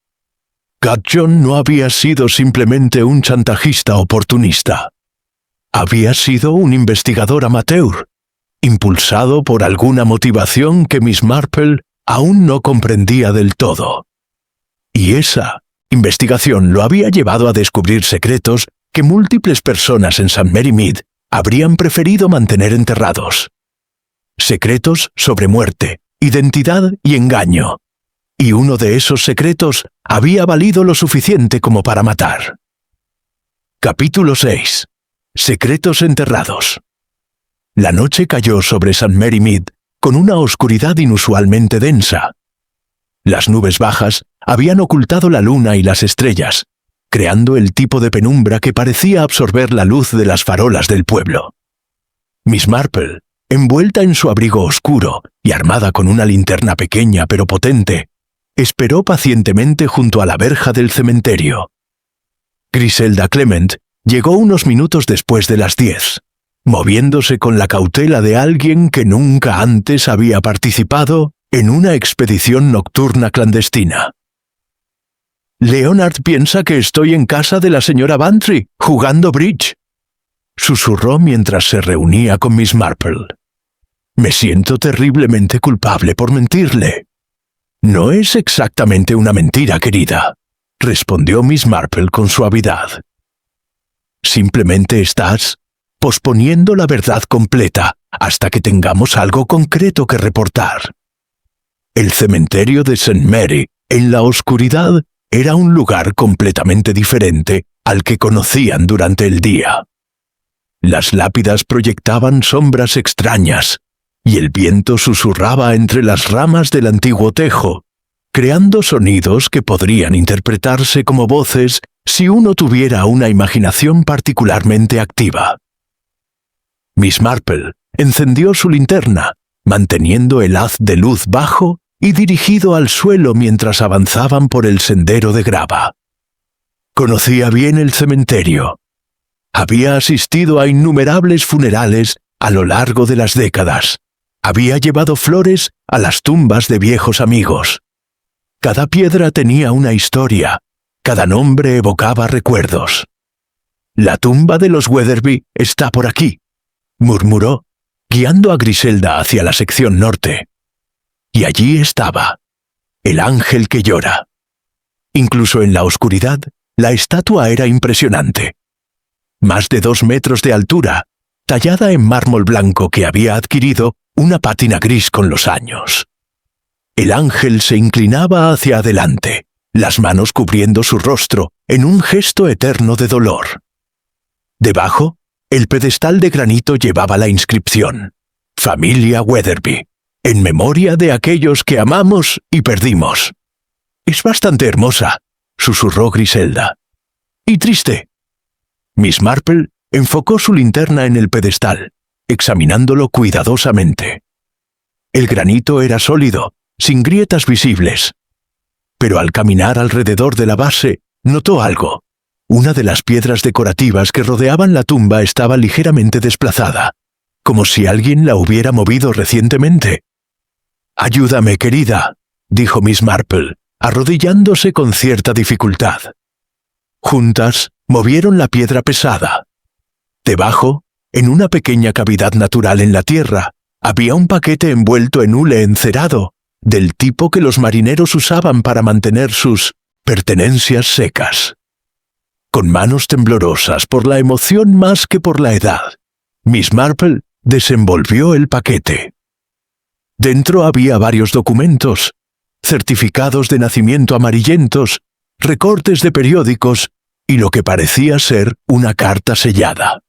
Gudjon no había sido simplemente un chantajista oportunista. Había sido un investigador amateur, impulsado por alguna motivación que Miss Marple aún no comprendía del todo. Y esa investigación lo había llevado a descubrir secretos que múltiples personas en St. Mary Mead habrían preferido mantener enterrados. Secretos sobre muerte, identidad y engaño. Y uno de esos secretos había valido lo suficiente como para matar. Capítulo 6. Secretos enterrados. La noche cayó sobre St. Mary Mead con una oscuridad inusualmente densa. Las nubes bajas habían ocultado la luna y las estrellas, creando el tipo de penumbra que parecía absorber la luz de las farolas del pueblo. Miss Marple, envuelta en su abrigo oscuro y armada con una linterna pequeña pero potente, esperó pacientemente junto a la verja del cementerio. Griselda Clement llegó unos minutos después de las 10, moviéndose con la cautela de alguien que nunca antes había participado en una expedición nocturna clandestina. «Leonard piensa que estoy en casa de la señora Bantry, jugando bridge», susurró mientras se reunía con Miss Marple. «Me siento terriblemente culpable por mentirle». «No es exactamente una mentira, querida», respondió Miss Marple con suavidad. «Simplemente estás posponiendo la verdad completa hasta que tengamos algo concreto que reportar». El cementerio de St. Mary, en la oscuridad, era un lugar completamente diferente al que conocían durante el día. Las lápidas proyectaban sombras extrañas, y el viento susurraba entre las ramas del antiguo tejo, creando sonidos que podrían interpretarse como voces si uno tuviera una imaginación particularmente activa. Miss Marple encendió su linterna, manteniendo el haz de luz bajo y dirigido al suelo mientras avanzaban por el sendero de grava. Conocía bien el cementerio. Había asistido a innumerables funerales a lo largo de las décadas. Había llevado flores a las tumbas de viejos amigos. Cada piedra tenía una historia, cada nombre evocaba recuerdos. «La tumba de los Weatherby está por aquí», murmuró, guiando a Griselda hacia la sección norte. Y allí estaba, el ángel que llora. Incluso en la oscuridad, la estatua era impresionante. Más de 2 metros de altura, tallada en mármol blanco que había adquirido una pátina gris con los años. El ángel se inclinaba hacia adelante, las manos cubriendo su rostro en un gesto eterno de dolor. Debajo, el pedestal de granito llevaba la inscripción: Familia Weatherby, en memoria de aquellos que amamos y perdimos. «Es bastante hermosa», susurró Griselda. «Y triste». Miss Marple enfocó su linterna en el pedestal, examinándolo cuidadosamente. El granito era sólido, sin grietas visibles. Pero al caminar alrededor de la base, notó algo. Una de las piedras decorativas que rodeaban la tumba estaba ligeramente desplazada, como si alguien la hubiera movido recientemente. «Ayúdame, querida», dijo Miss Marple, arrodillándose con cierta dificultad. Juntas, movieron la piedra pesada. Debajo, en una pequeña cavidad natural en la tierra, había un paquete envuelto en hule encerado, del tipo que los marineros usaban para mantener sus pertenencias secas. Con manos temblorosas por la emoción más que por la edad, Miss Marple desenvolvió el paquete. Dentro había varios documentos, certificados de nacimiento amarillentos, recortes de periódicos y lo que parecía ser una carta sellada.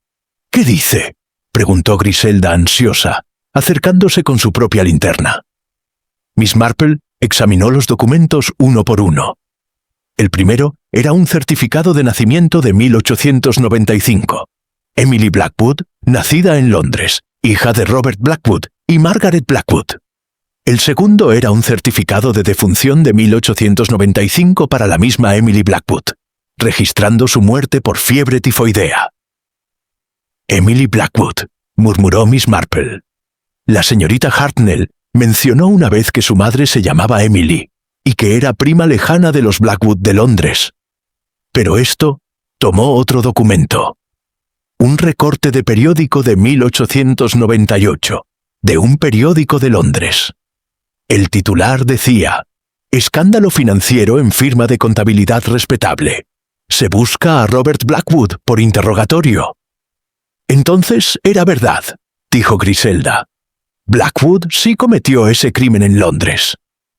«¿Qué dice?», preguntó Griselda ansiosa, acercándose con su propia linterna. Miss Marple examinó los documentos uno por uno. El primero era un certificado de nacimiento de 1895. Emily Blackwood, nacida en Londres, hija de Robert Blackwood y Margaret Blackwood. El segundo era un certificado de defunción de 1895 para la misma Emily Blackwood, registrando su muerte por fiebre tifoidea. «Emily Blackwood», murmuró Miss Marple. La señorita Hartnell mencionó una vez que su madre se llamaba Emily y que era prima lejana de los Blackwood de Londres. Pero esto tomó otro documento. Un recorte de periódico de 1898, de un periódico de Londres. El titular decía: «Escándalo financiero en firma de contabilidad respetable. Se busca a Robert Blackwood por interrogatorio». «Entonces era verdad», dijo Griselda. «Blackwood sí cometió ese crimen en Londres».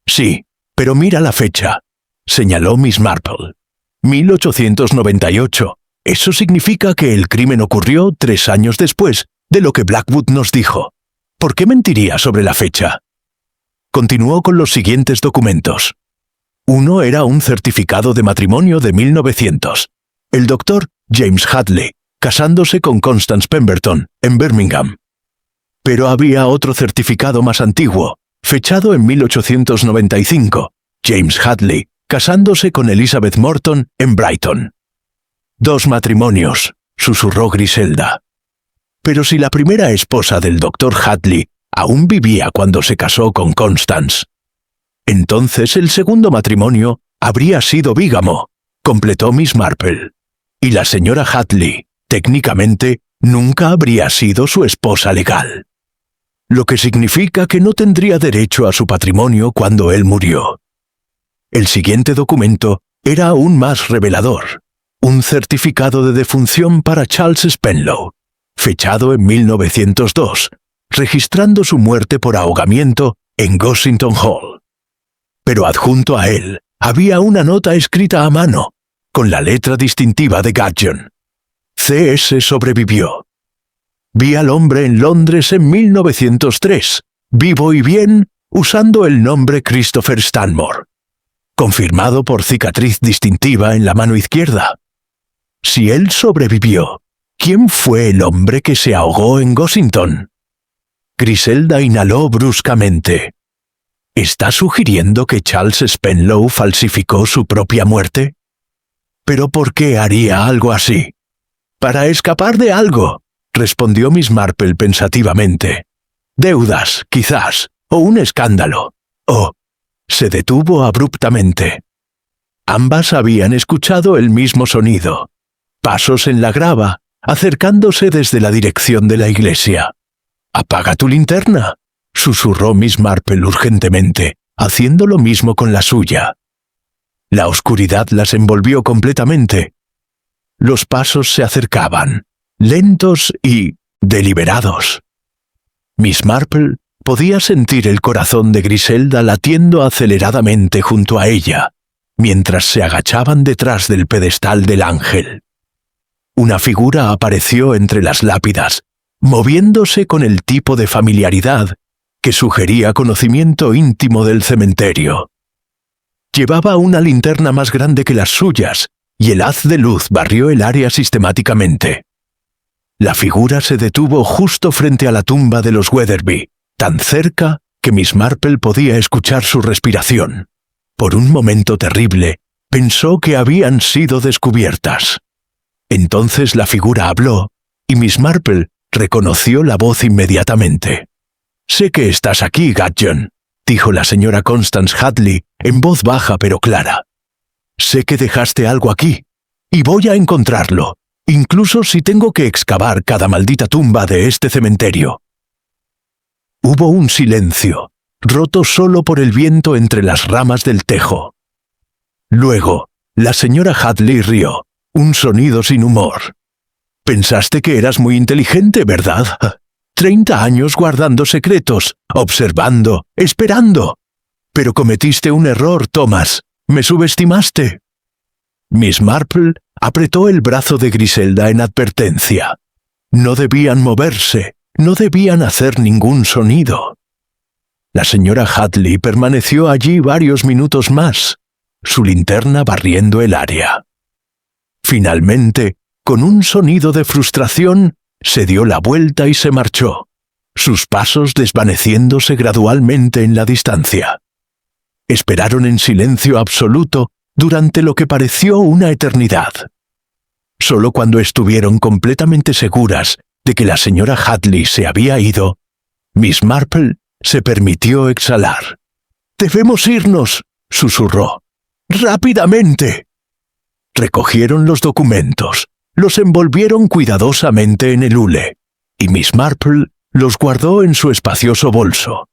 «Sí, pero mira la fecha», señaló Miss Marple. 1898. Eso significa que el crimen ocurrió 3 años después de lo que Blackwood nos dijo. ¿Por qué mentiría sobre la fecha? Continuó con los siguientes documentos. Uno era un certificado de matrimonio de 1900. El doctor James Hadley, casándose con Constance Pemberton, en Birmingham. Pero había otro certificado más antiguo, fechado en 1895. James Hadley, casándose con Elizabeth Morton, en Brighton. 2 matrimonios, susurró Griselda. Pero si la primera esposa del doctor Hadley aún vivía cuando se casó con Constance, entonces el segundo matrimonio habría sido bígamo, completó Miss Marple. Y la señora Hadley, técnicamente, nunca habría sido su esposa legal. Lo que significa que no tendría derecho a su patrimonio cuando él murió. El siguiente documento era aún más revelador. Un certificado de defunción para Charles Spenlow, fechado en 1902, registrando su muerte por ahogamiento en Gossington Hall. Pero adjunto a él había una nota escrita a mano, con la letra distintiva de Gudgeon. C.S. sobrevivió. Vi al hombre en Londres en 1903, vivo y bien, usando el nombre Christopher Stanmore. Confirmado por cicatriz distintiva en la mano izquierda. Si él sobrevivió, ¿quién fue el hombre que se ahogó en Gossington? Griselda inhaló bruscamente. ¿Está sugiriendo que Charles Spenlow falsificó su propia muerte? ¿Pero por qué haría algo así? Para escapar de algo, respondió Miss Marple pensativamente. Deudas, quizás, o un escándalo. Oh, se detuvo abruptamente. Ambas habían escuchado el mismo sonido. Pasos en la grava, acercándose desde la dirección de la iglesia. «Apaga tu linterna», susurró Miss Marple urgentemente, haciendo lo mismo con la suya. La oscuridad las envolvió completamente. Los pasos se acercaban, lentos y deliberados. Miss Marple podía sentir el corazón de Griselda latiendo aceleradamente junto a ella, mientras se agachaban detrás del pedestal del ángel. Una figura apareció entre las lápidas, moviéndose con el tipo de familiaridad que sugería conocimiento íntimo del cementerio. Llevaba una linterna más grande que las suyas, y el haz de luz barrió el área sistemáticamente. La figura se detuvo justo frente a la tumba de los Weatherby, tan cerca que Miss Marple podía escuchar su respiración. Por un momento terrible, pensó que habían sido descubiertas. Entonces la figura habló, y Miss Marple reconoció la voz inmediatamente. «Sé que estás aquí, Gudgeon», dijo la señora Constance Hadley en voz baja pero clara. Sé que dejaste algo aquí, y voy a encontrarlo, incluso si tengo que excavar cada maldita tumba de este cementerio. Hubo un silencio, roto solo por el viento entre las ramas del tejo. Luego, la señora Hadley rió, un sonido sin humor. Pensaste que eras muy inteligente, ¿verdad? 30 años guardando secretos, observando, esperando. Pero cometiste un error, Thomas. Me subestimaste. Miss Marple apretó el brazo de Griselda en advertencia. No debían moverse, no debían hacer ningún sonido. La señora Hadley permaneció allí varios minutos más, su linterna barriendo el área. Finalmente, con un sonido de frustración, se dio la vuelta y se marchó, sus pasos desvaneciéndose gradualmente en la distancia. Esperaron en silencio absoluto durante lo que pareció una eternidad. Solo cuando estuvieron completamente seguras de que la señora Hadley se había ido, Miss Marple se permitió exhalar. «Debemos irnos», susurró. «¡Rápidamente!». Recogieron los documentos, los envolvieron cuidadosamente en el hule, y Miss Marple los guardó en su espacioso bolso.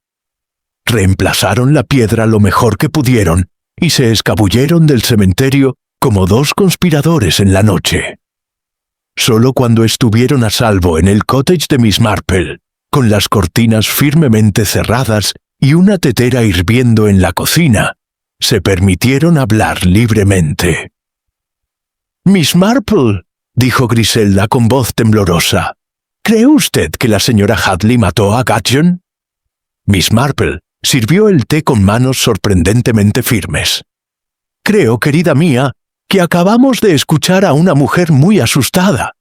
Reemplazaron la piedra lo mejor que pudieron y se escabulleron del cementerio como dos conspiradores en la noche. Solo cuando estuvieron a salvo en el cottage de Miss Marple, con las cortinas firmemente cerradas y una tetera hirviendo en la cocina, se permitieron hablar libremente. «Miss Marple», dijo Griselda con voz temblorosa, «¿cree usted que la señora Hadley mató a Gudgeon?» Miss Marple sirvió el té con manos sorprendentemente firmes. «Creo, querida mía, que acabamos de escuchar a una mujer muy asustada.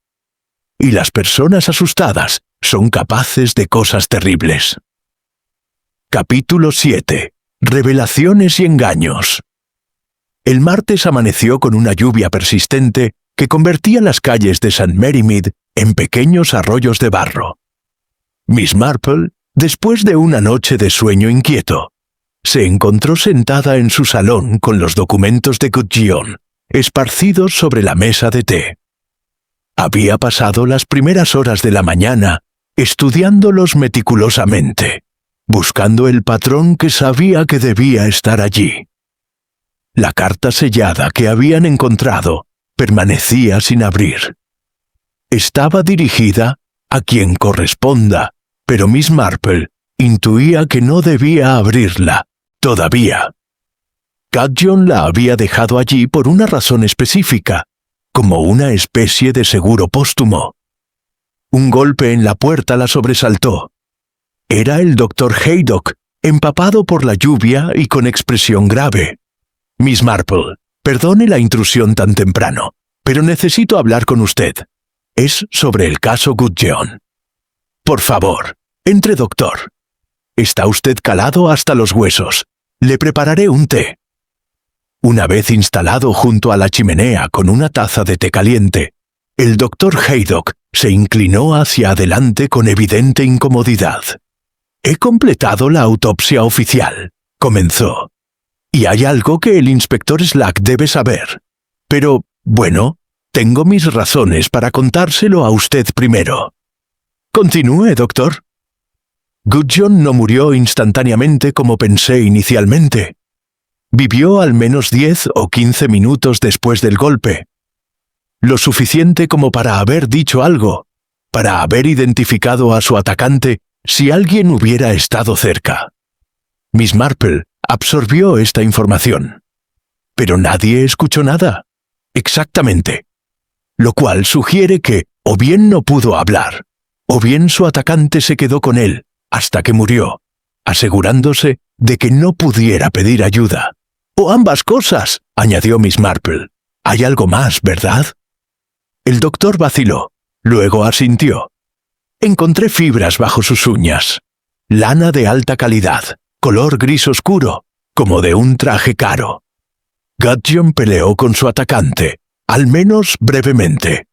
Y las personas asustadas son capaces de cosas terribles». Capítulo 7. Revelaciones y engaños. El martes amaneció con una lluvia persistente que convertía las calles de St. Mary Mead en pequeños arroyos de barro. Miss Marple, después de una noche de sueño inquieto, se encontró sentada en su salón con los documentos de Gudgeon, esparcidos sobre la mesa de té. Había pasado las primeras horas de la mañana estudiándolos meticulosamente, buscando el patrón que sabía que debía estar allí. La carta sellada que habían encontrado permanecía sin abrir. Estaba dirigida a quien corresponda, pero Miss Marple intuía que no debía abrirla, todavía. Gudgeon la había dejado allí por una razón específica, como una especie de seguro póstumo. Un golpe en la puerta la sobresaltó. Era el doctor Haydock, empapado por la lluvia y con expresión grave. «Miss Marple, perdone la intrusión tan temprano, pero necesito hablar con usted. Es sobre el caso Gudgeon». «Por favor, entre, doctor. Está usted calado hasta los huesos. Le prepararé un té». Una vez instalado junto a la chimenea con una taza de té caliente, el doctor Haydock se inclinó hacia adelante con evidente incomodidad. «He completado la autopsia oficial», comenzó. «Y hay algo que el inspector Slack debe saber. Pero, bueno, tengo mis razones para contárselo a usted primero». «Continúe, doctor». «Gudgeon no murió instantáneamente como pensé inicialmente. Vivió al menos 10 o 15 minutos después del golpe. Lo suficiente como para haber dicho algo, para haber identificado a su atacante si alguien hubiera estado cerca. Miss Marple absorbió esta información. Pero nadie escuchó nada. Exactamente. Lo cual sugiere que o bien no pudo hablar, o bien su atacante se quedó con él hasta que murió, asegurándose de que no pudiera pedir ayuda. «O ambas cosas», añadió Miss Marple. «Hay algo más, ¿verdad?» El doctor vaciló, luego asintió. «Encontré fibras bajo sus uñas. Lana de alta calidad, color gris oscuro, como de un traje caro. Gudgeon peleó con su atacante, al menos brevemente.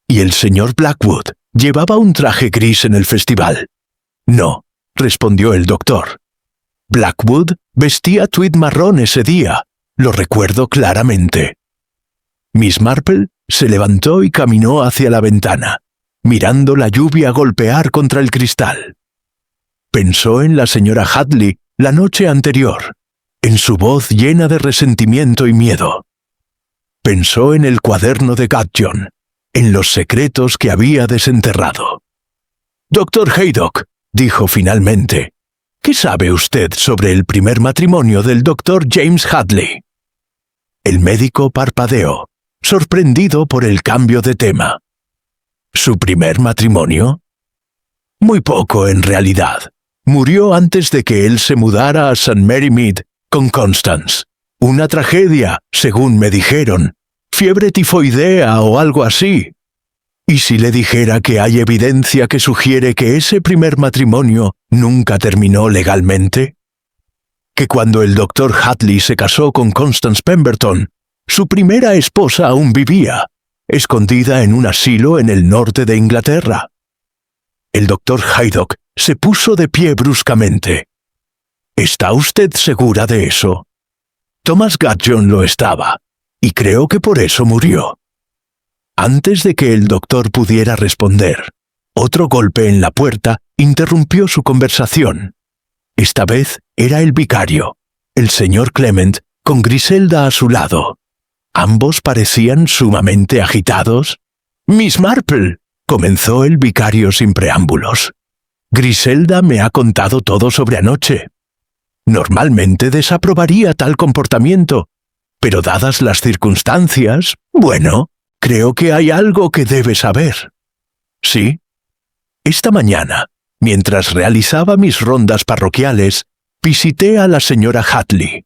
¿Y el señor Blackwood llevaba un traje gris en el festival?» «No», respondió el doctor. Blackwood vestía tweed marrón ese día, lo recuerdo claramente. Miss Marple se levantó y caminó hacia la ventana, mirando la lluvia golpear contra el cristal. Pensó en la señora Hadley la noche anterior, en su voz llena de resentimiento y miedo. Pensó en el cuaderno de Gudgeon, en los secretos que había desenterrado. «Doctor Haydock», dijo finalmente, «¿qué sabe usted sobre el primer matrimonio del doctor James Hadley?» El médico parpadeó, sorprendido por el cambio de tema. ¿Su primer matrimonio? Muy poco, en realidad. Murió antes de que él se mudara a St. Mary Mead con Constance. Una tragedia, según me dijeron. Fiebre tifoidea o algo así. ¿Y si le dijera que hay evidencia que sugiere que ese primer matrimonio nunca terminó legalmente? Que cuando el doctor Hadley se casó con Constance Pemberton, su primera esposa aún vivía, escondida en un asilo en el norte de Inglaterra. El doctor Haydock se puso de pie bruscamente. ¿Está usted segura de eso? Thomas Gudgeon lo estaba, y creo que por eso murió. Antes de que el doctor pudiera responder, otro golpe en la puerta interrumpió su conversación. Esta vez era el vicario, el señor Clement, con Griselda a su lado. Ambos parecían sumamente agitados. «Miss Marple», comenzó el vicario sin preámbulos. «Griselda me ha contado todo sobre anoche. Normalmente desaprobaría tal comportamiento, pero dadas las circunstancias, bueno, creo que hay algo que debe saber». «¿Sí?» «Esta mañana, mientras realizaba mis rondas parroquiales, visité a la señora Hadley.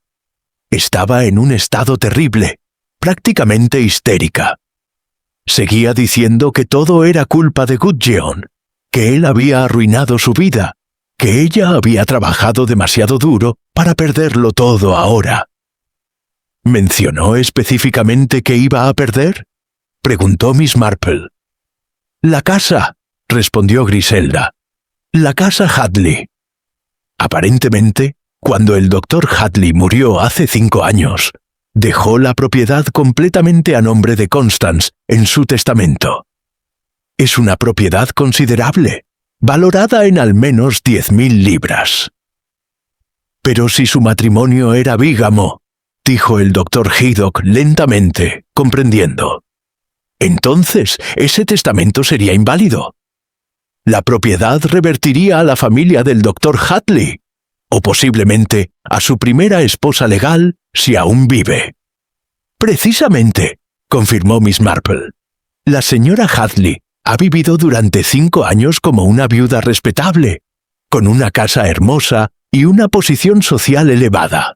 Estaba en un estado terrible, prácticamente histérica. Seguía diciendo que todo era culpa de Gudgeon, que él había arruinado su vida, que ella había trabajado demasiado duro para perderlo todo ahora». «¿Mencionó específicamente que iba a perder?», preguntó Miss Marple. «La casa», respondió Griselda. «La casa Hadley». Aparentemente, cuando el doctor Hadley murió hace 5 años, dejó la propiedad completamente a nombre de Constance en su testamento. Es una propiedad considerable, valorada en al menos 10.000 libras. «Pero si su matrimonio era bígamo», dijo el doctor Haydock lentamente, comprendiendo. «Entonces, ese testamento sería inválido. La propiedad revertiría a la familia del doctor Hadley, o posiblemente a su primera esposa legal si aún vive». «Precisamente», confirmó Miss Marple. «La señora Hadley ha vivido durante 5 años como una viuda respetable, con una casa hermosa y una posición social elevada.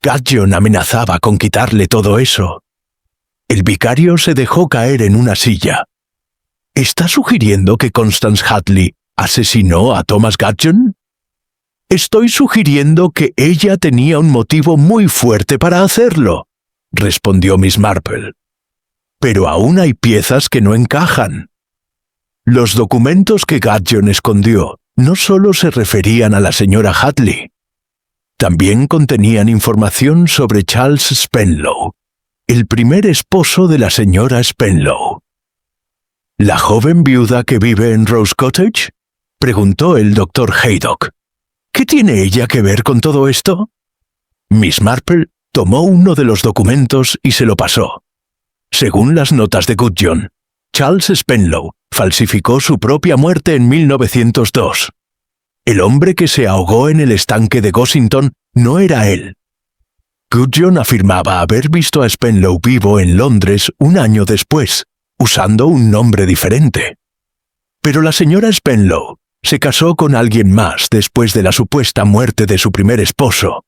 Gudgeon amenazaba con quitarle todo eso». El vicario se dejó caer en una silla. «¿Está sugiriendo que Constance Hadley asesinó a Thomas Gudgeon?» «Estoy sugiriendo que ella tenía un motivo muy fuerte para hacerlo», respondió Miss Marple. «Pero aún hay piezas que no encajan. Los documentos que Gudgeon escondió no solo se referían a la señora Hadley. También contenían información sobre Charles Spenlow, el primer esposo de la señora Spenlow». «¿La joven viuda que vive en Rose Cottage?», preguntó el doctor Haydock. «¿Qué tiene ella que ver con todo esto?». Miss Marple tomó uno de los documentos y se lo pasó. Según las notas de Gudgeon, Charles Spenlow falsificó su propia muerte en 1902. El hombre que se ahogó en el estanque de Gossington no era él. Gudgeon afirmaba haber visto a Spenlow vivo en Londres un año después, usando un nombre diferente. Pero la señora Spenlow se casó con alguien más después de la supuesta muerte de su primer esposo,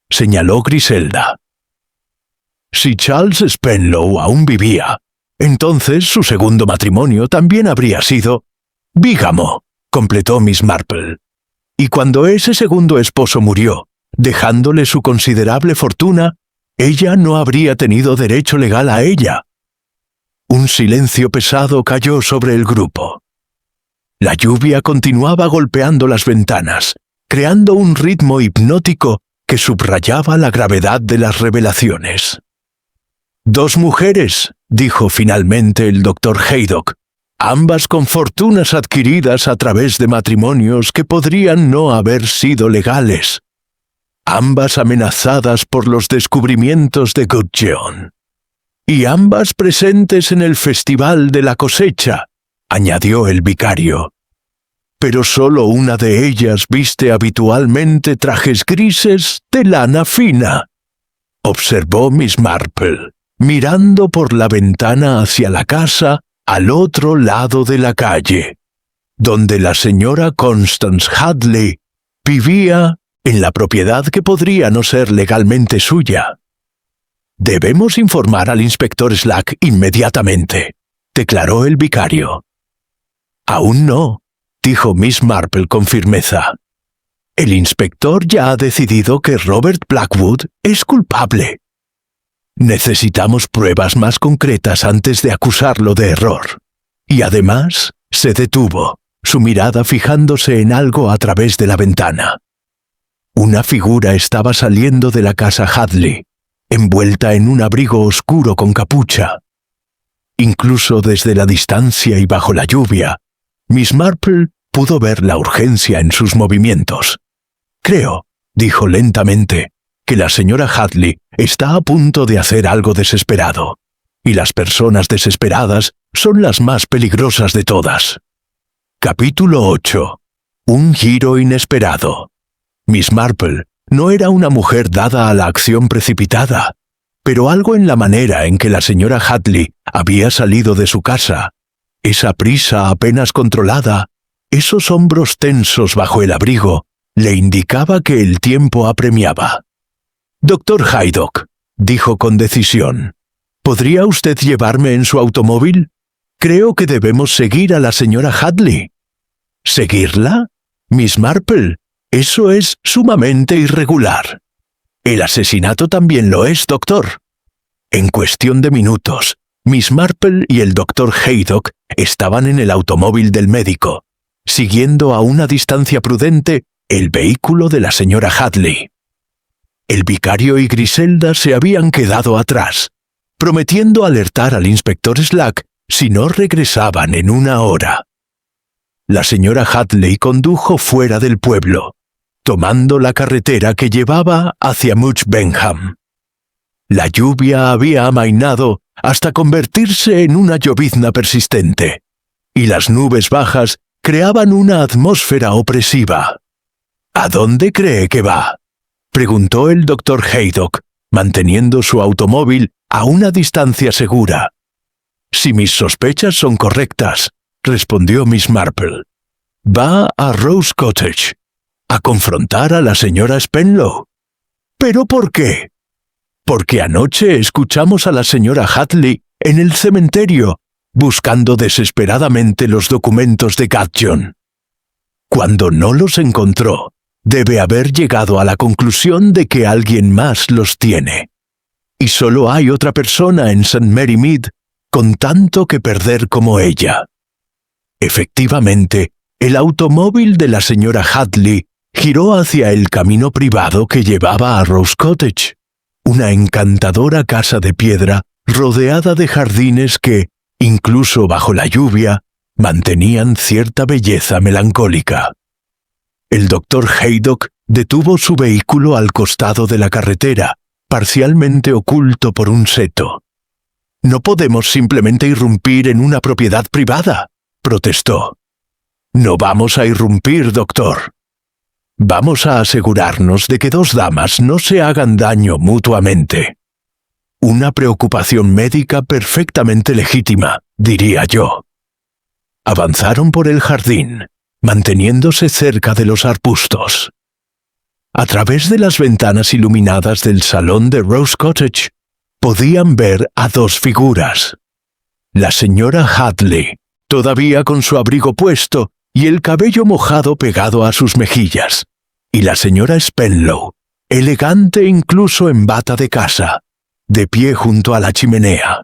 señaló Griselda. Si Charles Spenlow aún vivía, entonces su segundo matrimonio también habría sido bígamo, completó Miss Marple. Y cuando ese segundo esposo murió, dejándole su considerable fortuna, ella no habría tenido derecho legal a ella. Un silencio pesado cayó sobre el grupo. La lluvia continuaba golpeando las ventanas, creando un ritmo hipnótico que subrayaba la gravedad de las revelaciones. «Dos mujeres», dijo finalmente el Dr. Haydock, «ambas con fortunas adquiridas a través de matrimonios que podrían no haber sido legales, ambas amenazadas por los descubrimientos de Gudgeon, y ambas presentes en el Festival de la Cosecha», añadió el vicario. «Pero solo una de ellas viste habitualmente trajes grises de lana fina», observó Miss Marple, mirando por la ventana hacia la casa al otro lado de la calle, donde la señora Constance Hadley vivía en la propiedad que podría no ser legalmente suya. «Debemos informar al inspector Slack inmediatamente», declaró el vicario. «Aún no», dijo Miss Marple con firmeza. «El inspector ya ha decidido que Robert Blackwood es culpable. Necesitamos pruebas más concretas antes de acusarlo de error». Y además se detuvo, su mirada fijándose en algo a través de la ventana. Una figura estaba saliendo de la casa Hadley, envuelta en un abrigo oscuro con capucha. Incluso desde la distancia y bajo la lluvia, Miss Marple pudo ver la urgencia en sus movimientos. «Creo», dijo lentamente, «que la señora Hadley está a punto de hacer algo desesperado, y las personas desesperadas son las más peligrosas de todas». Capítulo 8. Un giro inesperado. Miss Marple no era una mujer dada a la acción precipitada, pero algo en la manera en que la señora Hadley había salido de su casa, esa prisa apenas controlada, esos hombros tensos bajo el abrigo, le indicaba que el tiempo apremiaba. «Dr. Haydock», dijo con decisión, «¿podría usted llevarme en su automóvil? Creo que debemos seguir a la señora Hadley». «¿Seguirla? Miss Marple, eso es sumamente irregular». «El asesinato también lo es, doctor». En cuestión de minutos, Miss Marple y el Dr. Haydock estaban en el automóvil del médico, siguiendo a una distancia prudente el vehículo de la señora Hadley. El vicario y Griselda se habían quedado atrás, prometiendo alertar al inspector Slack si no regresaban en una hora. La señora Hadley condujo fuera del pueblo, tomando la carretera que llevaba hacia Much Benham. La lluvia había amainado hasta convertirse en una llovizna persistente, y las nubes bajas creaban una atmósfera opresiva. «¿A dónde cree que va?», preguntó el Dr. Haydock, manteniendo su automóvil a una distancia segura. «Si mis sospechas son correctas», respondió Miss Marple, «va a Rose Cottage, a confrontar a la señora Spenlow». «¿Pero por qué?». «Porque anoche escuchamos a la señora Hadley en el cementerio, buscando desesperadamente los documentos de Gudgeon. Cuando no los encontró, debe haber llegado a la conclusión de que alguien más los tiene. Y solo hay otra persona en St. Mary Mead con tanto que perder como ella». Efectivamente, el automóvil de la señora Hadley giró hacia el camino privado que llevaba a Rose Cottage, una encantadora casa de piedra rodeada de jardines que, incluso bajo la lluvia, mantenían cierta belleza melancólica. El Dr. Haydock detuvo su vehículo al costado de la carretera, parcialmente oculto por un seto. «No podemos simplemente irrumpir en una propiedad privada», protestó. «No vamos a irrumpir, doctor. Vamos a asegurarnos de que dos damas no se hagan daño mutuamente. Una preocupación médica perfectamente legítima, diría yo». Avanzaron por el jardín, manteniéndose cerca de los arbustos. A través de las ventanas iluminadas del salón de Rose Cottage, podían ver a dos figuras. La señora Hadley, todavía con su abrigo puesto y el cabello mojado pegado a sus mejillas, y la señora Spenlow, elegante incluso en bata de casa, de pie junto a la chimenea.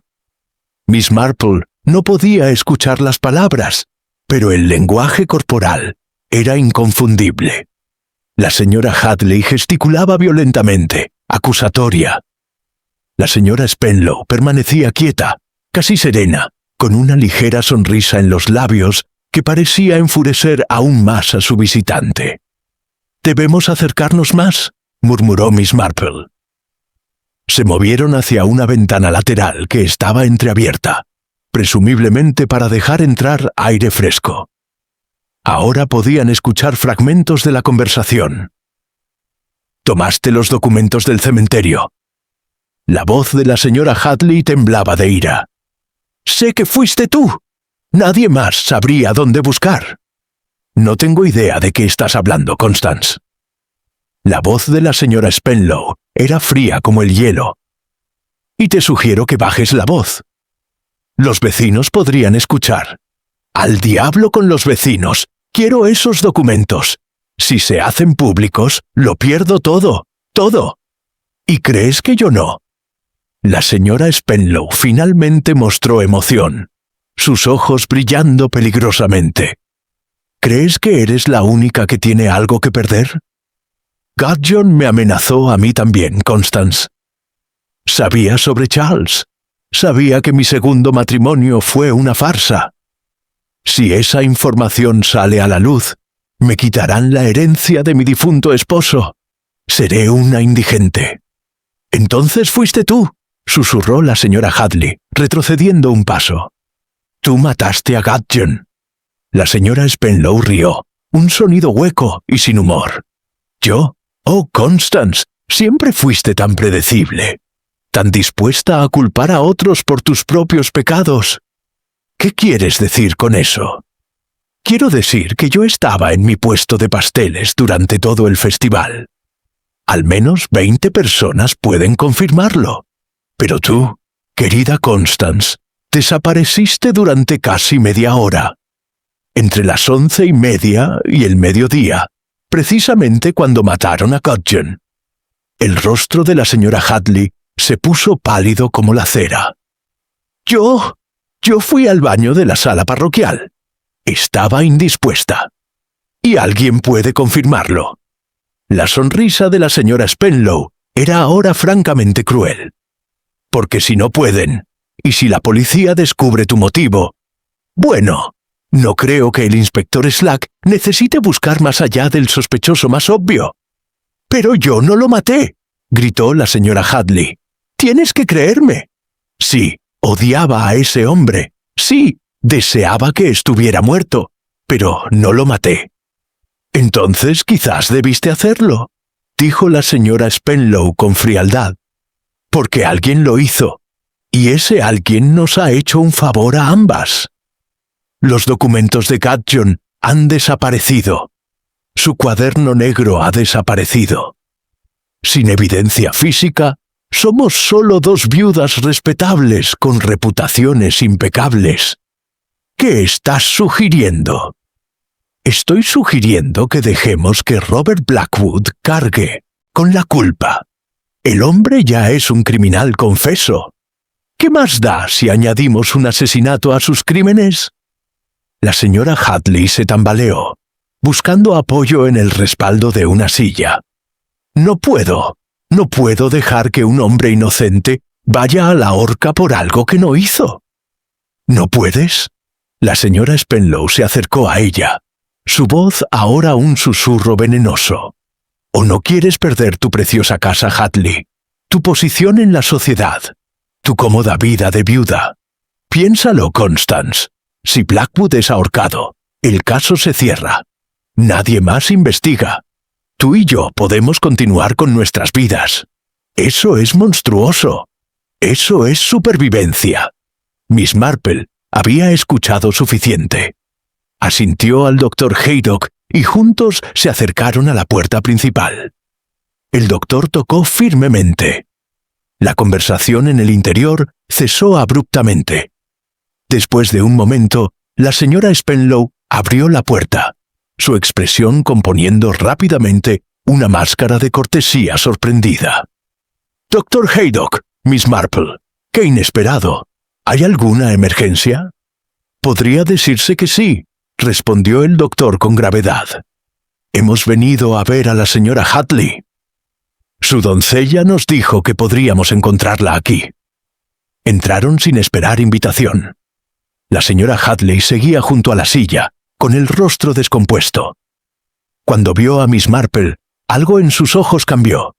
Miss Marple no podía escuchar las palabras, pero el lenguaje corporal era inconfundible. La señora Hadley gesticulaba violentamente, acusatoria. La señora Spenlow permanecía quieta, casi serena, con una ligera sonrisa en los labios que parecía enfurecer aún más a su visitante. «Debemos acercarnos más», murmuró Miss Marple. Se movieron hacia una ventana lateral que estaba entreabierta, presumiblemente para dejar entrar aire fresco. Ahora podían escuchar fragmentos de la conversación. «¿Tomaste los documentos del cementerio?» La voz de la señora Hadley temblaba de ira. «Sé que fuiste tú. Nadie más sabría dónde buscar». «No tengo idea de qué estás hablando, Constance». La voz de la señora Spenlow era fría como el hielo. «Y te sugiero que bajes la voz. Los vecinos podrían escuchar». «Al diablo con los vecinos. Quiero esos documentos. Si se hacen públicos, lo pierdo todo, todo. ¿Y crees que yo no?» La señora Spenlow finalmente mostró emoción, sus ojos brillando peligrosamente. ¿Crees que eres la única que tiene algo que perder? Gudgeon me amenazó a mí también, Constance. Sabía sobre Charles. Sabía que mi segundo matrimonio fue una farsa. Si esa información sale a la luz, me quitarán la herencia de mi difunto esposo. Seré una indigente. «Entonces fuiste tú», susurró la señora Hadley, retrocediendo un paso. «Tú mataste a Gudgeon». La señora Spenlow rió, un sonido hueco y sin humor. «¿Yo? Oh, Constance, siempre fuiste tan predecible, tan dispuesta a culpar a otros por tus propios pecados. ¿Qué quieres decir con eso?» «Quiero decir que yo estaba en mi puesto de pasteles durante todo el festival. Al menos 20 personas pueden confirmarlo. Pero tú, querida Constance, desapareciste durante casi media hora. Entre las 11:30 y el mediodía, precisamente cuando mataron a Gudgeon». El rostro de la señora Hadley se puso pálido como la cera. Yo fui al baño de la sala parroquial. Estaba indispuesta. Y alguien puede confirmarlo. La sonrisa de la señora Spenlow era ahora francamente cruel. «Porque si no pueden, y si la policía descubre tu motivo, bueno, no creo que el inspector Slack necesite buscar más allá del sospechoso más obvio». «Pero yo no lo maté», gritó la señora Hadley. «Tienes que creerme». «Sí, odiaba a ese hombre. Sí, deseaba que estuviera muerto, pero no lo maté». «Entonces quizás debiste hacerlo», dijo la señora Spenlow con frialdad. «Porque alguien lo hizo, y ese alguien nos ha hecho un favor a ambas. Los documentos de Gudgeon han desaparecido. Su cuaderno negro ha desaparecido. Sin evidencia física, somos solo dos viudas respetables con reputaciones impecables. ¿Qué estás sugiriendo?» «Estoy sugiriendo que dejemos que Robert Blackwood cargue con la culpa. El hombre ya es un criminal confeso. ¿Qué más da si añadimos un asesinato a sus crímenes?» La señora Hadley se tambaleó, buscando apoyo en el respaldo de una silla. No puedo dejar que un hombre inocente vaya a la horca por algo que no hizo». «¿No puedes?» La señora Spenlow se acercó a ella, su voz ahora un susurro venenoso. «¿O no quieres perder tu preciosa casa, Hadley, tu posición en la sociedad, tu cómoda vida de viuda? Piénsalo, Constance. Si Blackwood es ahorcado, el caso se cierra. Nadie más investiga. Tú y yo podemos continuar con nuestras vidas. Eso es monstruoso. Eso es supervivencia». Miss Marple había escuchado suficiente. Asintió al doctor Haydock y juntos se acercaron a la puerta principal. El doctor tocó firmemente. La conversación en el interior cesó abruptamente. Después de un momento, la señora Spenlow abrió la puerta, su expresión componiendo rápidamente una máscara de cortesía sorprendida. «Doctor Haydock, Miss Marple, qué inesperado. ¿Hay alguna emergencia?» «Podría decirse que sí», respondió el doctor con gravedad. Hemos venido a ver a la señora Hadley. Su doncella nos dijo que podríamos encontrarla aquí. Entraron sin esperar invitación. La señora Hadley seguía junto a la silla, con el rostro descompuesto. Cuando vio a Miss Marple, algo en sus ojos cambió.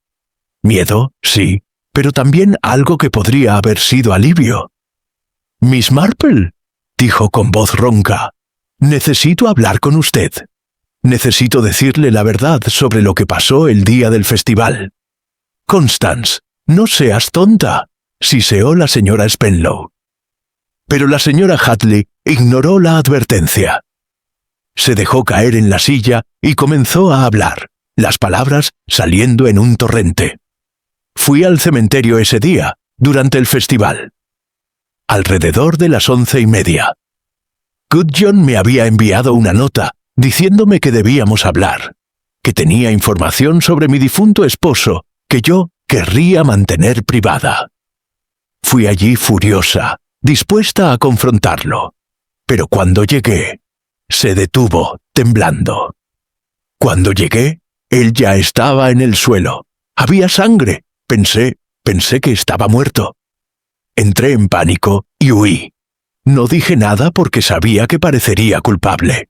Miedo, sí, pero también algo que podría haber sido alivio. «Miss Marple», dijo con voz ronca, «necesito hablar con usted. Necesito decirle la verdad sobre lo que pasó el día del festival». «Constance, no seas tonta», siseó la señora Spenlow. Pero la señora Hadley ignoró la advertencia. Se dejó caer en la silla y comenzó a hablar, las palabras saliendo en un torrente. «Fui al cementerio ese día, durante el festival. Alrededor de las 11:30. Gudjon me había enviado una nota diciéndome que debíamos hablar, que tenía información sobre mi difunto esposo que yo querría mantener privada. Fui allí furiosa, dispuesta a confrontarlo, pero cuando llegué, se detuvo, temblando. Cuando llegué, él ya estaba en el suelo. Había sangre. Pensé que estaba muerto. Entré en pánico y huí. No dije nada porque sabía que parecería culpable.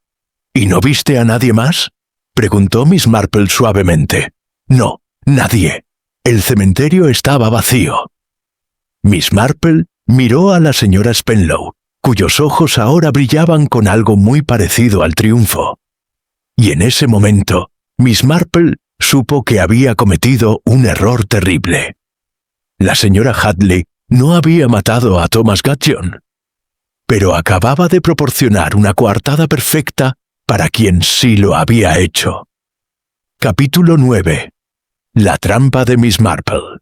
¿Y no viste a nadie más?, preguntó Miss Marple suavemente. No, nadie. El cementerio estaba vacío. Miss Marple miró a la señora Spenlow, cuyos ojos ahora brillaban con algo muy parecido al triunfo. Y en ese momento, Miss Marple supo que había cometido un error terrible. La señora Hadley no había matado a Thomas Gudjon, pero acababa de proporcionar una coartada perfecta para quien sí lo había hecho. Capítulo 9. La trampa de Miss Marple.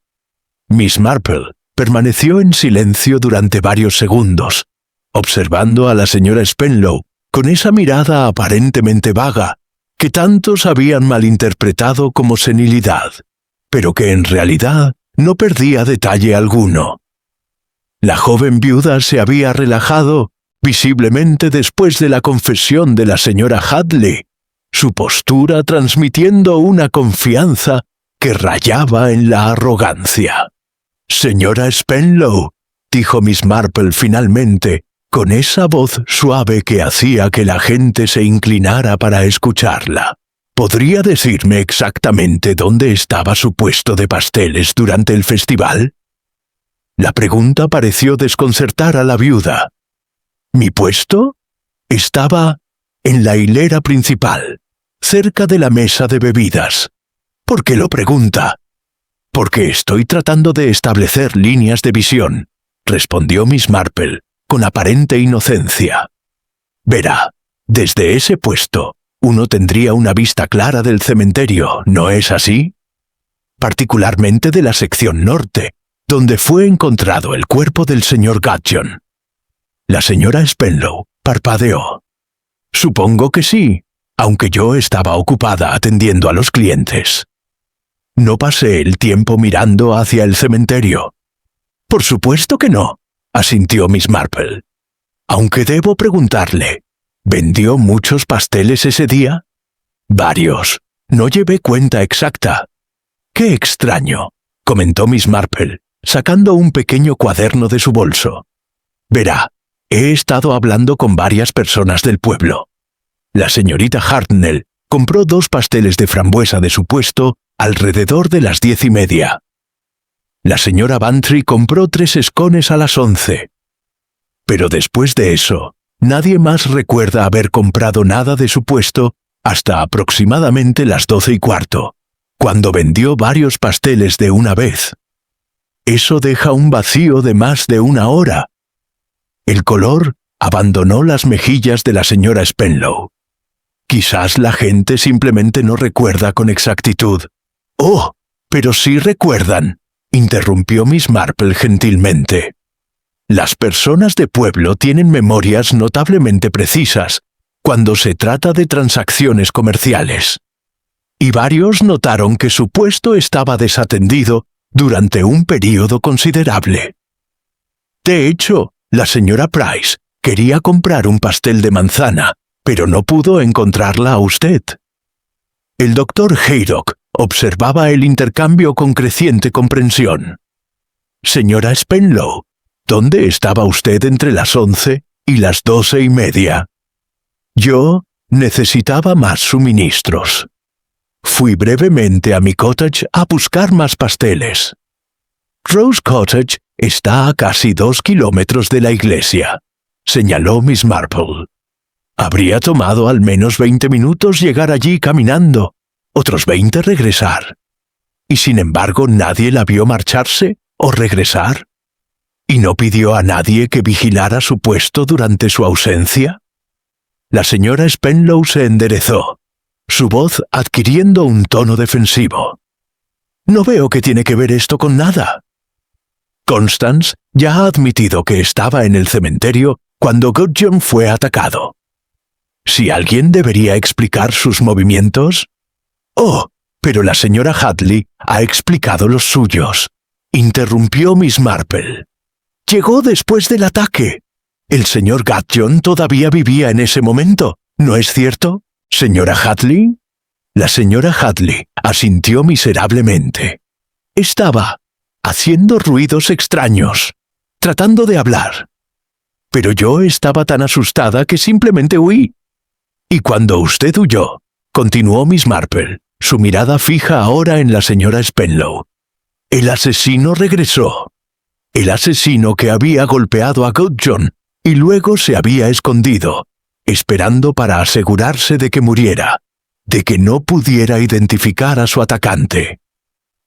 Miss Marple permaneció en silencio durante varios segundos, observando a la señora Spenlow con esa mirada aparentemente vaga que tantos habían malinterpretado como senilidad, pero que en realidad no perdía detalle alguno. La joven viuda se había relajado visiblemente después de la confesión de la señora Hadley, su postura transmitiendo una confianza que rayaba en la arrogancia. «Señora Spenlow», dijo Miss Marple finalmente, con esa voz suave que hacía que la gente se inclinara para escucharla, ¿podría decirme exactamente dónde estaba su puesto de pasteles durante el festival? La pregunta pareció desconcertar a la viuda. ¿Mi puesto? Estaba en la hilera principal, cerca de la mesa de bebidas. ¿Por qué lo pregunta? Porque estoy tratando de establecer líneas de visión, respondió Miss Marple, con aparente inocencia. Verá, desde ese puesto, uno tendría una vista clara del cementerio, ¿no es así? Particularmente de la sección norte, donde fue encontrado el cuerpo del señor Gudjon. La señora Spenlow parpadeó. Supongo que sí, aunque yo estaba ocupada atendiendo a los clientes. No pasé el tiempo mirando hacia el cementerio. Por supuesto que no, asintió Miss Marple. Aunque debo preguntarle, ¿vendió muchos pasteles ese día? Varios. No llevé cuenta exacta. Qué extraño, comentó Miss Marple, sacando un pequeño cuaderno de su bolso. Verá, he estado hablando con varias personas del pueblo. La señorita Hartnell compró 2 pasteles de frambuesa de su puesto alrededor de las 10:30. La señora Bantry compró 3 escones a las 11. Pero después de eso, nadie más recuerda haber comprado nada de su puesto hasta aproximadamente las 12:15, cuando vendió varios pasteles de una vez. Eso deja un vacío de más de 1 hora. El color abandonó las mejillas de la señora Spenlow. Quizás la gente simplemente no recuerda con exactitud. «Oh, pero sí recuerdan», interrumpió Miss Marple gentilmente. «Las personas de pueblo tienen memorias notablemente precisas cuando se trata de transacciones comerciales. Y varios notaron que su puesto estaba desatendido durante un período considerable. De hecho, la señora Price quería comprar un pastel de manzana, pero no pudo encontrarla a usted». El doctor Haydock observaba el intercambio con creciente comprensión. Señora Spenlow, ¿dónde estaba usted entre las 11 y las 12:30? Yo necesitaba más suministros. Fui brevemente a mi cottage a buscar más pasteles. Rose Cottage está a casi 2 kilómetros de la iglesia, señaló Miss Marple. Habría tomado al menos 20 minutos llegar allí caminando, otros 20 regresar. Y sin embargo nadie la vio marcharse o regresar. ¿Y no pidió a nadie que vigilara su puesto durante su ausencia? La señora Spenlow se enderezó, su voz adquiriendo un tono defensivo. No veo que tiene que ver esto con nada. Constance ya ha admitido que estaba en el cementerio cuando Gudjon fue atacado. ¿Si alguien debería explicar sus movimientos? Oh, pero la señora Hadley ha explicado los suyos, interrumpió Miss Marple. Llegó después del ataque. El señor Gudjon todavía vivía en ese momento, ¿no es cierto, señora Hadley? La señora Hadley asintió miserablemente. Estaba haciendo ruidos extraños, tratando de hablar. Pero yo estaba tan asustada que simplemente huí. Y cuando usted huyó, continuó Miss Marple, su mirada fija ahora en la señora Spenlow, el asesino regresó. El asesino que había golpeado a Gudjon y luego se había escondido, esperando para asegurarse de que muriera, de que no pudiera identificar a su atacante.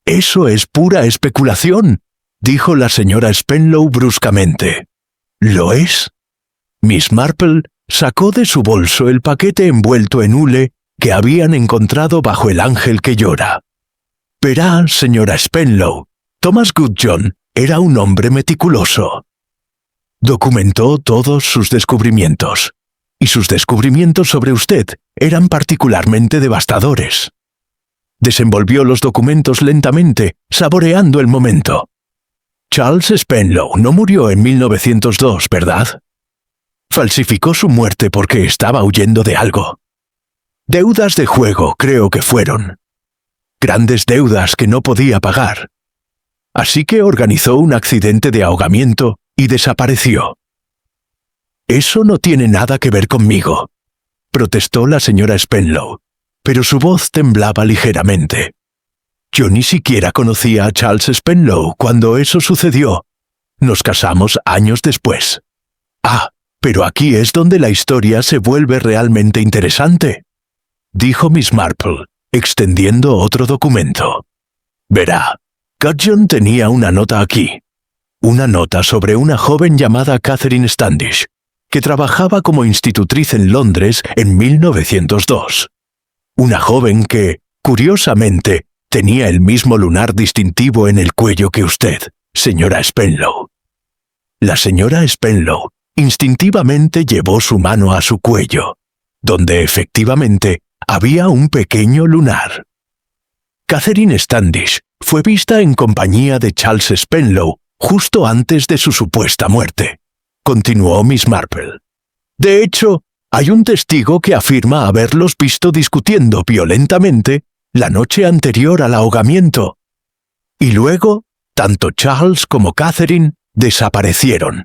«Eso es pura especulación», dijo la señora Spenlow bruscamente. «¿Lo es?» Miss Marple sacó de su bolso el paquete envuelto en hule que habían encontrado bajo el ángel que llora. «Verá, señora Spenlow, Thomas Gudjon era un hombre meticuloso. Documentó todos sus descubrimientos, y sus descubrimientos sobre usted eran particularmente devastadores. Desenvolvió los documentos lentamente, saboreando el momento. Charles Spenlow no murió en 1902, ¿verdad? Falsificó su muerte porque estaba huyendo de algo. Deudas de juego, creo que fueron. Grandes deudas que no podía pagar. Así que organizó un accidente de ahogamiento y desapareció. «Eso no tiene nada que ver conmigo», protestó la señora Spenlow, pero su voz temblaba ligeramente. «Yo ni siquiera conocía a Charles Spenlow cuando eso sucedió. Nos casamos años después. Ah, pero aquí es donde la historia se vuelve realmente interesante», dijo Miss Marple, extendiendo otro documento. «Verá, Gudjon tenía una nota aquí. Una nota sobre una joven llamada Catherine Standish, que trabajaba como institutriz en Londres en 1902. Una joven que, curiosamente, tenía el mismo lunar distintivo en el cuello que usted, señora Spenlow». La señora Spenlow instintivamente llevó su mano a su cuello, donde efectivamente había un pequeño lunar. Catherine Standish fue vista en compañía de Charles Spenlow justo antes de su supuesta muerte, continuó Miss Marple. De hecho, hay un testigo que afirma haberlos visto discutiendo violentamente la noche anterior al ahogamiento. Y luego, tanto Charles como Catherine desaparecieron.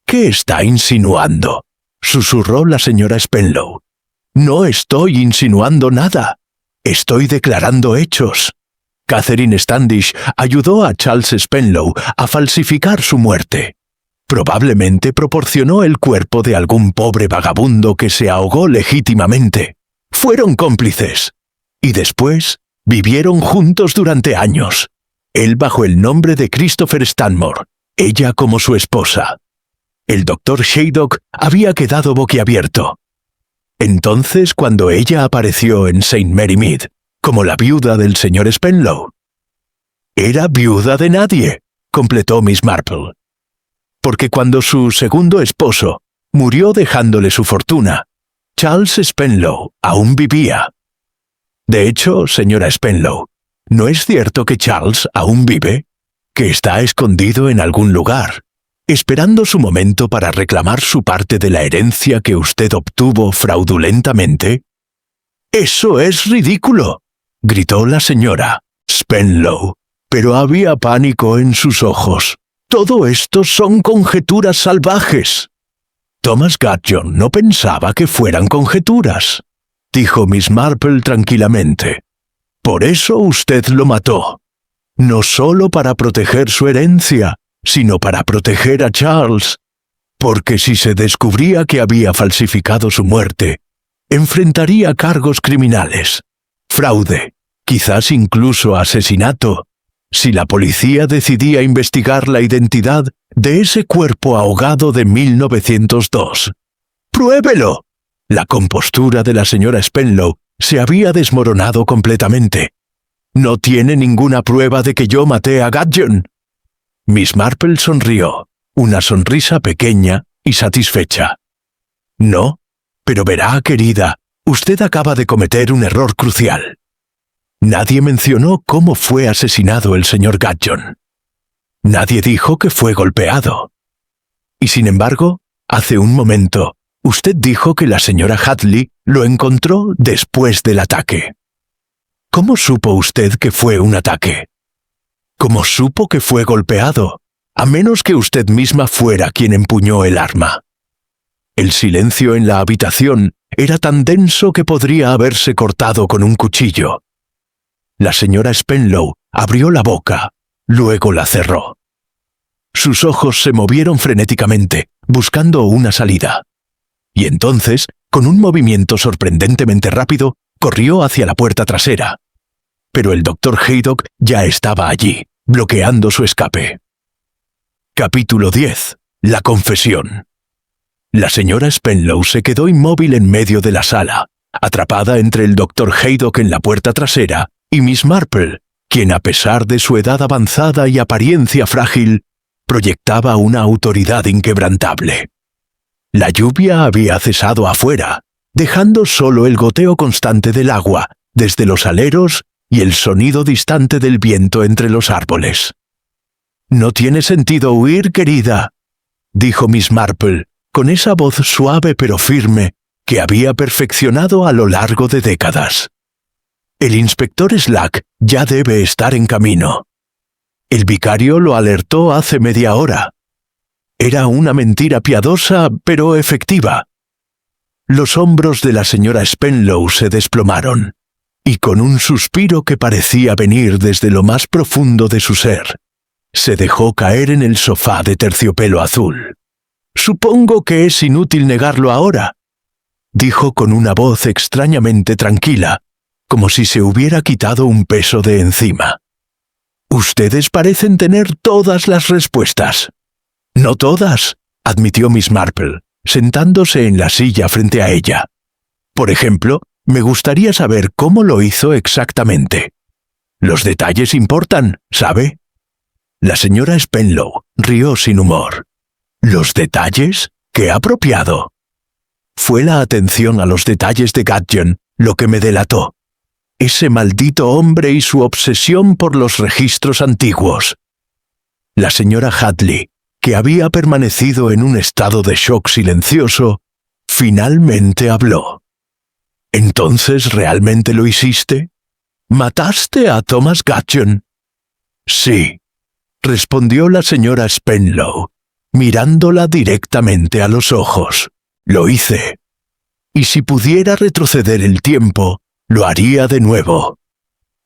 «¿Qué está insinuando?», susurró la señora Spenlow. «No estoy insinuando nada. Estoy declarando hechos. Catherine Standish ayudó a Charles Spenlow a falsificar su muerte. Probablemente proporcionó el cuerpo de algún pobre vagabundo que se ahogó legítimamente. Fueron cómplices. Y después vivieron juntos durante años. Él bajo el nombre de Christopher Stanmore, ella como su esposa. El doctor Haydock había quedado boquiabierto. Entonces, cuando ella apareció en St. Mary Mead, como la viuda del señor Spenlow. «Era viuda de nadie», completó Miss Marple. «Porque cuando su segundo esposo murió dejándole su fortuna, Charles Spenlow aún vivía. De hecho, señora Spenlow, ¿no es cierto que Charles aún vive? ¿Que está escondido en algún lugar, esperando su momento para reclamar su parte de la herencia que usted obtuvo fraudulentamente?» «Eso es ridículo», gritó la señora Spenlow, pero había pánico en sus ojos. «Todo esto son conjeturas salvajes». Thomas Gudgeon no pensaba que fueran conjeturas, dijo Miss Marple tranquilamente. «Por eso usted lo mató. No solo para proteger su herencia, sino para proteger a Charles. Porque si se descubría que había falsificado su muerte, enfrentaría cargos criminales, fraude, quizás incluso asesinato, si la policía decidía investigar la identidad de ese cuerpo ahogado de 1902. ¡Pruébelo!». La compostura de la señora Spenlow se había desmoronado completamente. «¿No tiene ninguna prueba de que yo maté a Gudgeon?». Miss Marple sonrió, una sonrisa pequeña y satisfecha. «No, pero verá, querida, usted acaba de cometer un error crucial. Nadie mencionó cómo fue asesinado el señor Gudgeon. Nadie dijo que fue golpeado. Y sin embargo, hace un momento, usted dijo que la señora Hadley lo encontró después del ataque. ¿Cómo supo usted que fue un ataque? ¿Cómo supo que fue golpeado, a menos que usted misma fuera quien empuñó el arma? El silencio en la habitación era tan denso que podría haberse cortado con un cuchillo. La señora Spenlow abrió la boca, luego la cerró. Sus ojos se movieron frenéticamente, buscando una salida. Y entonces, con un movimiento sorprendentemente rápido, corrió hacia la puerta trasera. Pero el doctor Haydock ya estaba allí, bloqueando su escape. Capítulo 10. La confesión. La señora Spenlow se quedó inmóvil en medio de la sala, atrapada entre el doctor Haydock en la puerta trasera y Miss Marple, quien a pesar de su edad avanzada y apariencia frágil, proyectaba una autoridad inquebrantable. La lluvia había cesado afuera, dejando solo el goteo constante del agua desde los aleros y el sonido distante del viento entre los árboles. «No tiene sentido huir, querida», dijo Miss Marple, con esa voz suave pero firme que había perfeccionado a lo largo de décadas. «El inspector Slack ya debe estar en camino. El vicario lo alertó hace media hora. Era una mentira piadosa, pero efectiva». Los hombros de la señora Spenlow se desplomaron, y con un suspiro que parecía venir desde lo más profundo de su ser, se dejó caer en el sofá de terciopelo azul. «Supongo que es inútil negarlo ahora», dijo con una voz extrañamente tranquila, como si se hubiera quitado un peso de encima. «Ustedes parecen tener todas las respuestas». «No todas», admitió Miss Marple, sentándose en la silla frente a ella. «Por ejemplo, me gustaría saber cómo lo hizo exactamente. Los detalles importan, ¿sabe?». La señora Spenlow rió sin humor. «¿Los detalles? ¡Qué apropiado!». Fue la atención a los detalles de Gudgeon lo que me delató. Ese maldito hombre y su obsesión por los registros antiguos. La señora Hadley, que había permanecido en un estado de shock silencioso, finalmente habló. «¿Entonces realmente lo hiciste? ¿Mataste a Thomas Gudgeon?». «Sí», respondió la señora Spenlow, mirándola directamente a los ojos. «Lo hice. Y si pudiera retroceder el tiempo, lo haría de nuevo.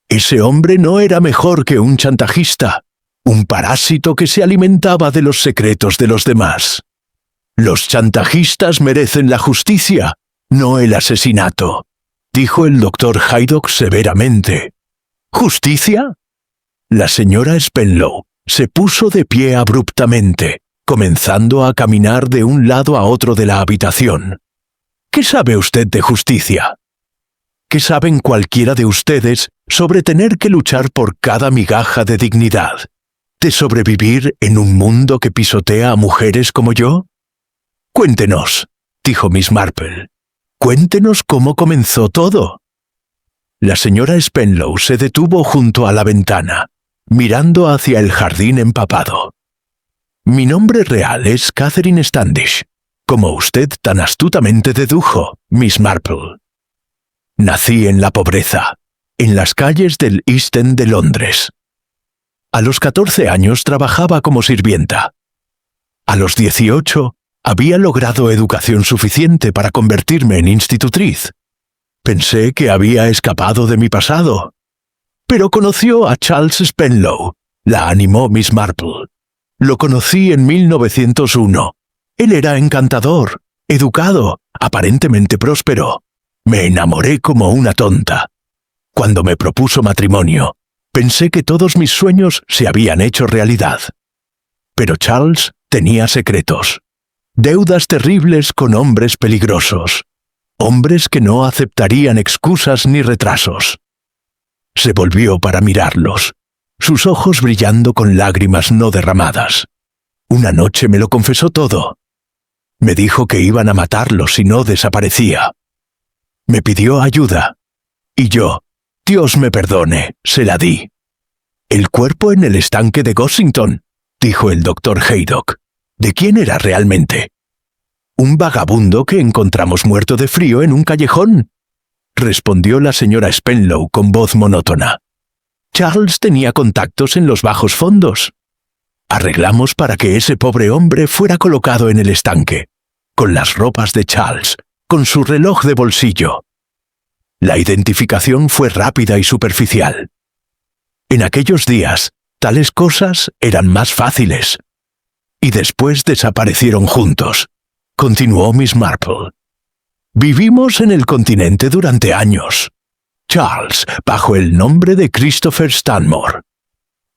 Ese hombre no era mejor que un chantajista, un parásito que se alimentaba de los secretos de los demás. Los chantajistas merecen la justicia, no el asesinato», dijo el doctor Haydock severamente. «¿Justicia?». La señora Spenlow se puso de pie abruptamente, comenzando a caminar de un lado a otro de la habitación. «¿Qué sabe usted de justicia? ¿Qué saben cualquiera de ustedes sobre tener que luchar por cada migaja de dignidad, de sobrevivir en un mundo que pisotea a mujeres como yo? Cuéntenos», dijo Miss Marple. «Cuéntenos cómo comenzó todo». La señora Spenlow se detuvo junto a la ventana, mirando hacia el jardín empapado. «Mi nombre real es Catherine Standish, como usted tan astutamente dedujo, Miss Marple». Nací en la pobreza, en las calles del East End de Londres. A los 14 años trabajaba como sirvienta. A los 18 había logrado educación suficiente para convertirme en institutriz. Pensé que había escapado de mi pasado. Pero conoció a Charles Spenlow. La animó Miss Marple. Lo conocí en 1901. Él era encantador, educado, aparentemente próspero. Me enamoré como una tonta. Cuando me propuso matrimonio, pensé que todos mis sueños se habían hecho realidad. Pero Charles tenía secretos. Deudas terribles con hombres peligrosos. Hombres que no aceptarían excusas ni retrasos. Se volvió para mirarlos, sus ojos brillando con lágrimas no derramadas. Una noche me lo confesó todo. Me dijo que iban a matarlo si no desaparecía. Me pidió ayuda. Y yo, Dios me perdone, se la di. «El cuerpo en el estanque de Gossington», dijo el doctor Haydock. «¿De quién era realmente?» «Un vagabundo que encontramos muerto de frío en un callejón», respondió la señora Spenlow con voz monótona. «Charles tenía contactos en los bajos fondos. Arreglamos para que ese pobre hombre fuera colocado en el estanque, con las ropas de Charles, con su reloj de bolsillo. La identificación fue rápida y superficial. En aquellos días, tales cosas eran más fáciles. Y después desaparecieron juntos», continuó Miss Marple. «Vivimos en el continente durante años. Charles, bajo el nombre de Christopher Stanmore.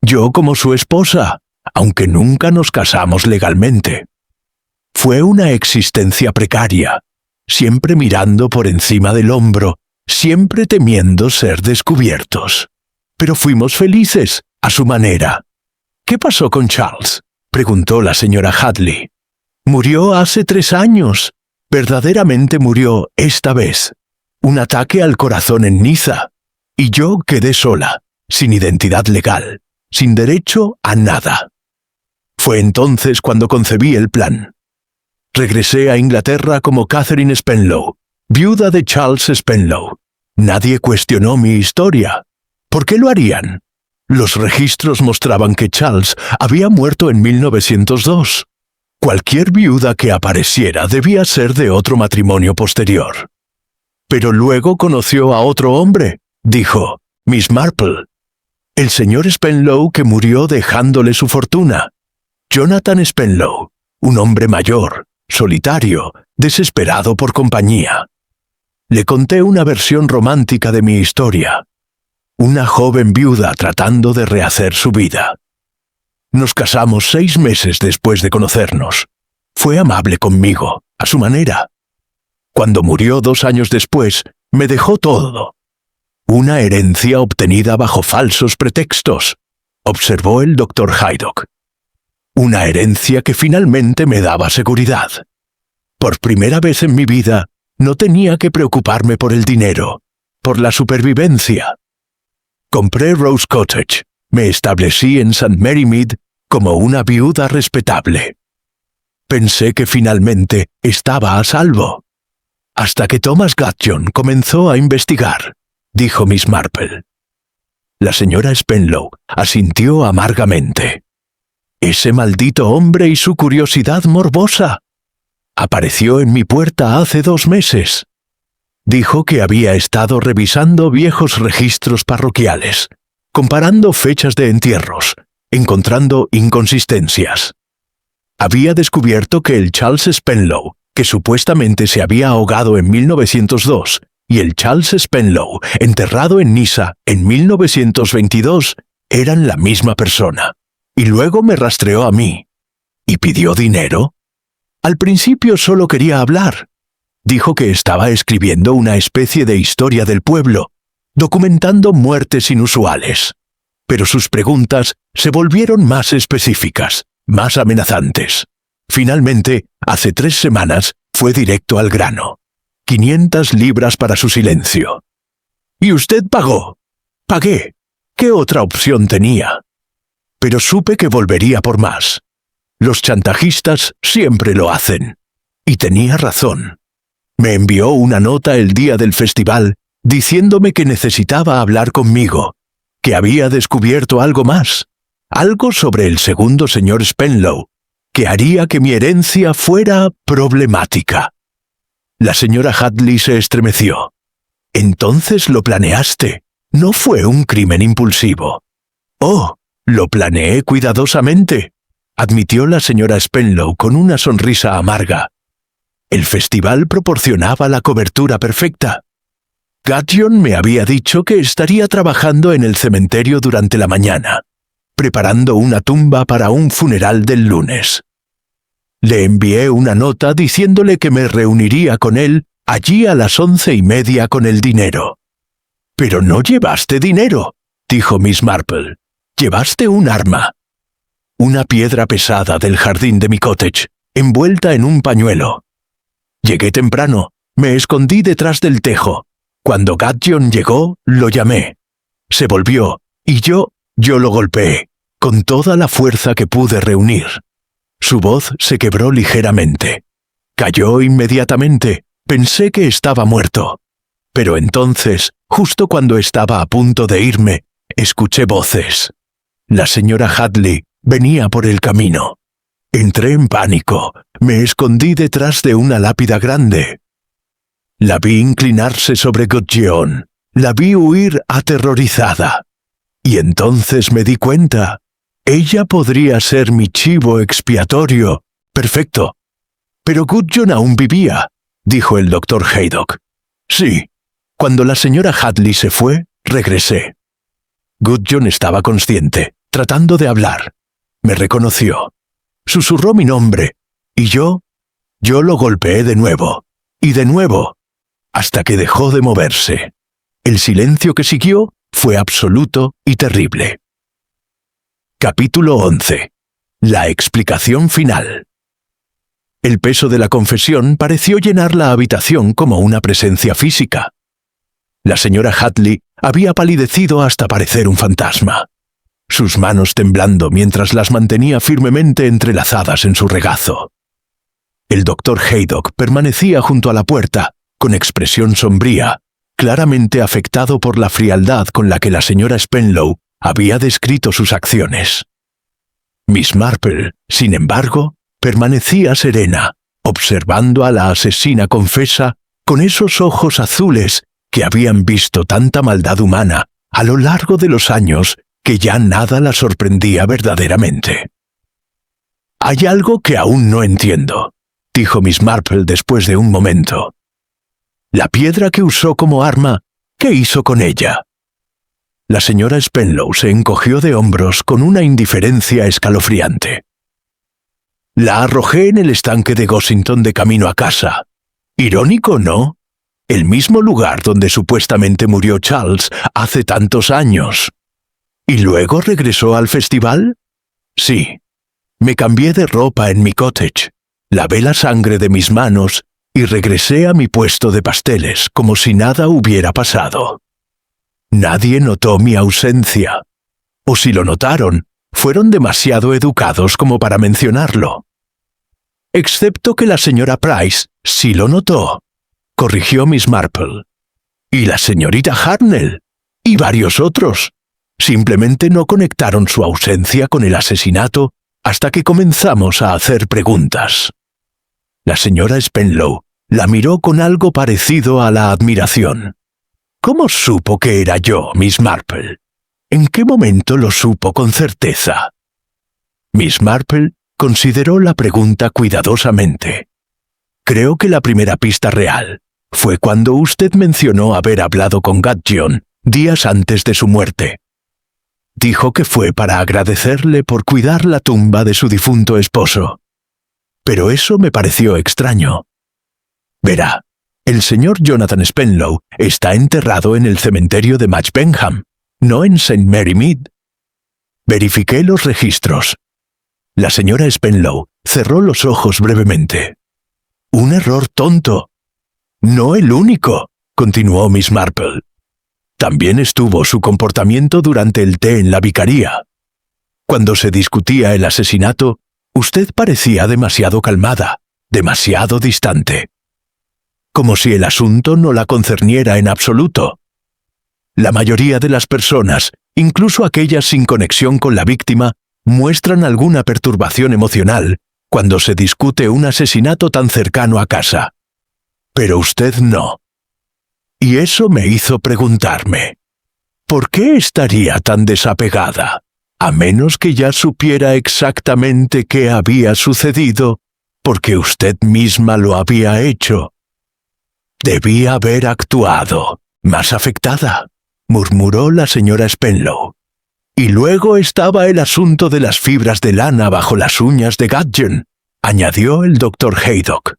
Yo como su esposa, aunque nunca nos casamos legalmente. Fue una existencia precaria, siempre mirando por encima del hombro, siempre temiendo ser descubiertos. Pero fuimos felices, a su manera». «¿Qué pasó con Charles?», preguntó la señora Hadley. «Murió hace 3 años. Verdaderamente murió esta vez. Un ataque al corazón en Niza. Y yo quedé sola, sin identidad legal, sin derecho a nada. Fue entonces cuando concebí el plan. Regresé a Inglaterra como Catherine Spenlow, viuda de Charles Spenlow. Nadie cuestionó mi historia. ¿Por qué lo harían? Los registros mostraban que Charles había muerto en 1902. Cualquier viuda que apareciera debía ser de otro matrimonio posterior. Pero luego conoció a otro hombre, dijo Miss Marple. El señor Spenlow que murió dejándole su fortuna. Jonathan Spenlow, un hombre mayor, solitario, desesperado por compañía. Le conté una versión romántica de mi historia. Una joven viuda tratando de rehacer su vida. Nos casamos 6 meses después de conocernos. Fue amable conmigo, a su manera. Cuando murió 2 años después, me dejó todo. Una herencia obtenida bajo falsos pretextos, observó el doctor Haydock. Una herencia que finalmente me daba seguridad. Por primera vez en mi vida, no tenía que preocuparme por el dinero, por la supervivencia. Compré Rose Cottage, me establecí en St. Mary Mead como una viuda respetable. Pensé que finalmente estaba a salvo. Hasta que Thomas Gudgeon comenzó a investigar, dijo Miss Marple. La señora Spenlow asintió amargamente. Ese maldito hombre y su curiosidad morbosa. Apareció en mi puerta hace 2 meses. Dijo que había estado revisando viejos registros parroquiales, comparando fechas de entierros, encontrando inconsistencias. Había descubierto que el Charles Spenlow, que supuestamente se había ahogado en 1902, y el Charles Spenlow, enterrado en Niza en 1922, eran la misma persona. Y luego me rastreó a mí. ¿Y pidió dinero? Al principio solo quería hablar. Dijo que estaba escribiendo una especie de historia del pueblo, documentando muertes inusuales. Pero sus preguntas se volvieron más específicas, más amenazantes. Finalmente, hace 3 semanas, fue directo al grano. 500 libras para su silencio. ¿Y usted pagó? Pagué. ¿Qué otra opción tenía? Pero supe que volvería por más. Los chantajistas siempre lo hacen. Y tenía razón. Me envió una nota el día del festival diciéndome que necesitaba hablar conmigo, que había descubierto algo más, algo sobre el segundo señor Spenlow, que haría que mi herencia fuera problemática. La señora Hadley se estremeció. «Entonces lo planeaste. No fue un crimen impulsivo». «Oh, lo planeé cuidadosamente», admitió la señora Spenlow con una sonrisa amarga. «El festival proporcionaba la cobertura perfecta. Gudgeon me había dicho que estaría trabajando en el cementerio durante la mañana, preparando una tumba para un funeral del lunes. Le envié una nota diciéndole que me reuniría con él allí a las 11:30 con el dinero». «Pero no llevaste dinero», dijo Miss Marple. «Llevaste un arma. Una piedra pesada del jardín de mi cottage, envuelta en un pañuelo. Llegué temprano, me escondí detrás del tejo. Cuando Gudgeon llegó, lo llamé. Se volvió, y yo lo golpeé, con toda la fuerza que pude reunir. Su voz se quebró ligeramente. Cayó inmediatamente. Pensé que estaba muerto. Pero entonces, justo cuando estaba a punto de irme, escuché voces. La señora Hadley venía por el camino. Entré en pánico. Me escondí detrás de una lápida grande. La vi inclinarse sobre Gudgeon. La vi huir aterrorizada. Y entonces me di cuenta. Ella podría ser mi chivo expiatorio. Perfecto. Pero Gudgeon aún vivía, dijo el doctor Haydock. Sí. Cuando la señora Hadley se fue, regresé. Gudgeon estaba consciente, tratando de hablar. Me reconoció. Susurró mi nombre, y yo lo golpeé de nuevo, y de nuevo, hasta que dejó de moverse. El silencio que siguió fue absoluto y terrible. Capítulo 11. La explicación final. El peso de la confesión pareció llenar la habitación como una presencia física. La señora Hadley había palidecido hasta parecer un fantasma, sus manos temblando mientras las mantenía firmemente entrelazadas en su regazo. El doctor Haydock permanecía junto a la puerta, con expresión sombría, claramente afectado por la frialdad con la que la señora Spenlow había descrito sus acciones. Miss Marple, sin embargo, permanecía serena, observando a la asesina confesa con esos ojos azules que habían visto tanta maldad humana a lo largo de los años que ya nada la sorprendía verdaderamente. «Hay algo que aún no entiendo», dijo Miss Marple después de un momento. «La piedra que usó como arma, ¿qué hizo con ella?» La señora Spenlow se encogió de hombros con una indiferencia escalofriante. «La arrojé en el estanque de Gossington de camino a casa. Irónico, ¿no? El mismo lugar donde supuestamente murió Charles hace tantos años. ¿Y luego regresó al festival? Sí. Me cambié de ropa en mi cottage, lavé la sangre de mis manos y regresé a mi puesto de pasteles como si nada hubiera pasado. Nadie notó mi ausencia. O si lo notaron, fueron demasiado educados como para mencionarlo. Excepto que la señora Price sí lo notó», corrigió Miss Marple. «Y la señorita Hartnell, y varios otros. Simplemente no conectaron su ausencia con el asesinato hasta que comenzamos a hacer preguntas». La señora Spenlow la miró con algo parecido a la admiración. «¿Cómo supo que era yo, Miss Marple? ¿En qué momento lo supo con certeza?» Miss Marple consideró la pregunta cuidadosamente. «Creo que la primera pista real fue cuando usted mencionó haber hablado con Gudgeon días antes de su muerte. Dijo que fue para agradecerle por cuidar la tumba de su difunto esposo. Pero eso me pareció extraño. Verá, el señor Jonathan Spenlow está enterrado en el cementerio de Match Benham, no en St. Mary Mead. Verifiqué los registros. La señora Spenlow cerró los ojos brevemente. «Un error tonto». «No el único», continuó Miss Marple. «También estuvo su comportamiento durante el té en la vicaría. Cuando se discutía el asesinato, usted parecía demasiado calmada, demasiado distante. como si el asunto no la concerniera en absoluto. La mayoría de las personas, incluso aquellas sin conexión con la víctima, muestran alguna perturbación emocional cuando se discute un asesinato tan cercano a casa. Pero usted no. Y eso me hizo preguntarme, ¿por qué estaría tan desapegada? A menos que ya supiera exactamente qué había sucedido, porque usted misma lo había hecho. Debía haber actuado más afectada, murmuró la señora Spenlow. Y luego estaba el asunto de las fibras de lana bajo las uñas de Gudgeon, añadió el doctor Haydock.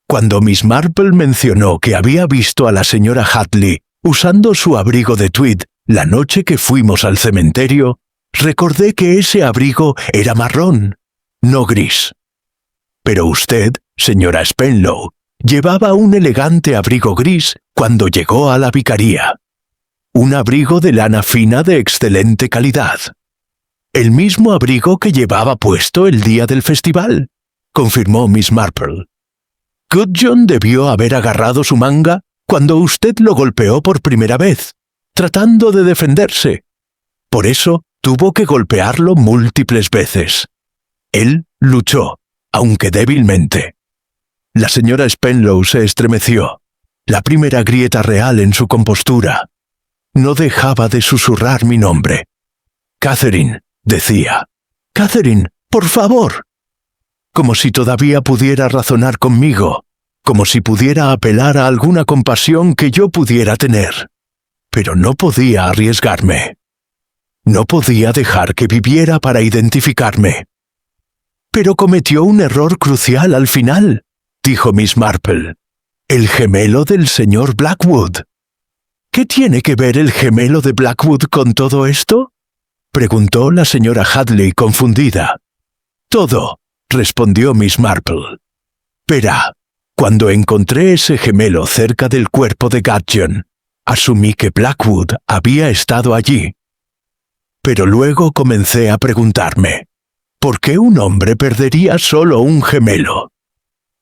Cuando Miss Marple mencionó que había visto a la señora Hadley usando su abrigo de tweed la noche que fuimos al cementerio, recordé que ese abrigo era marrón, no gris. Pero usted, señora Spenlow, llevaba un elegante abrigo gris cuando llegó a la vicaría. Un abrigo de lana fina de excelente calidad. El mismo abrigo que llevaba puesto el día del festival, confirmó Miss Marple. Gudgeon debió haber agarrado su manga cuando usted lo golpeó por primera vez, tratando de defenderse. Por eso tuvo que golpearlo múltiples veces. Él luchó, aunque débilmente. La señora Spenlow se estremeció, la primera grieta real en su compostura. No dejaba de susurrar mi nombre. Catherine, decía. Catherine, por favor. Como si todavía pudiera razonar conmigo, como si pudiera apelar a alguna compasión que yo pudiera tener. Pero no podía arriesgarme. No podía dejar que viviera para identificarme. Pero cometió un error crucial al final, dijo Miss Marple. El gemelo del señor Blackwood. ¿Qué tiene que ver el gemelo de Blackwood con todo esto? Preguntó la señora Hadley confundida. Todo, respondió Miss Marple. Verá, cuando encontré ese gemelo cerca del cuerpo de Gudgeon, asumí que Blackwood había estado allí. Pero luego comencé a preguntarme, ¿por qué un hombre perdería solo un gemelo?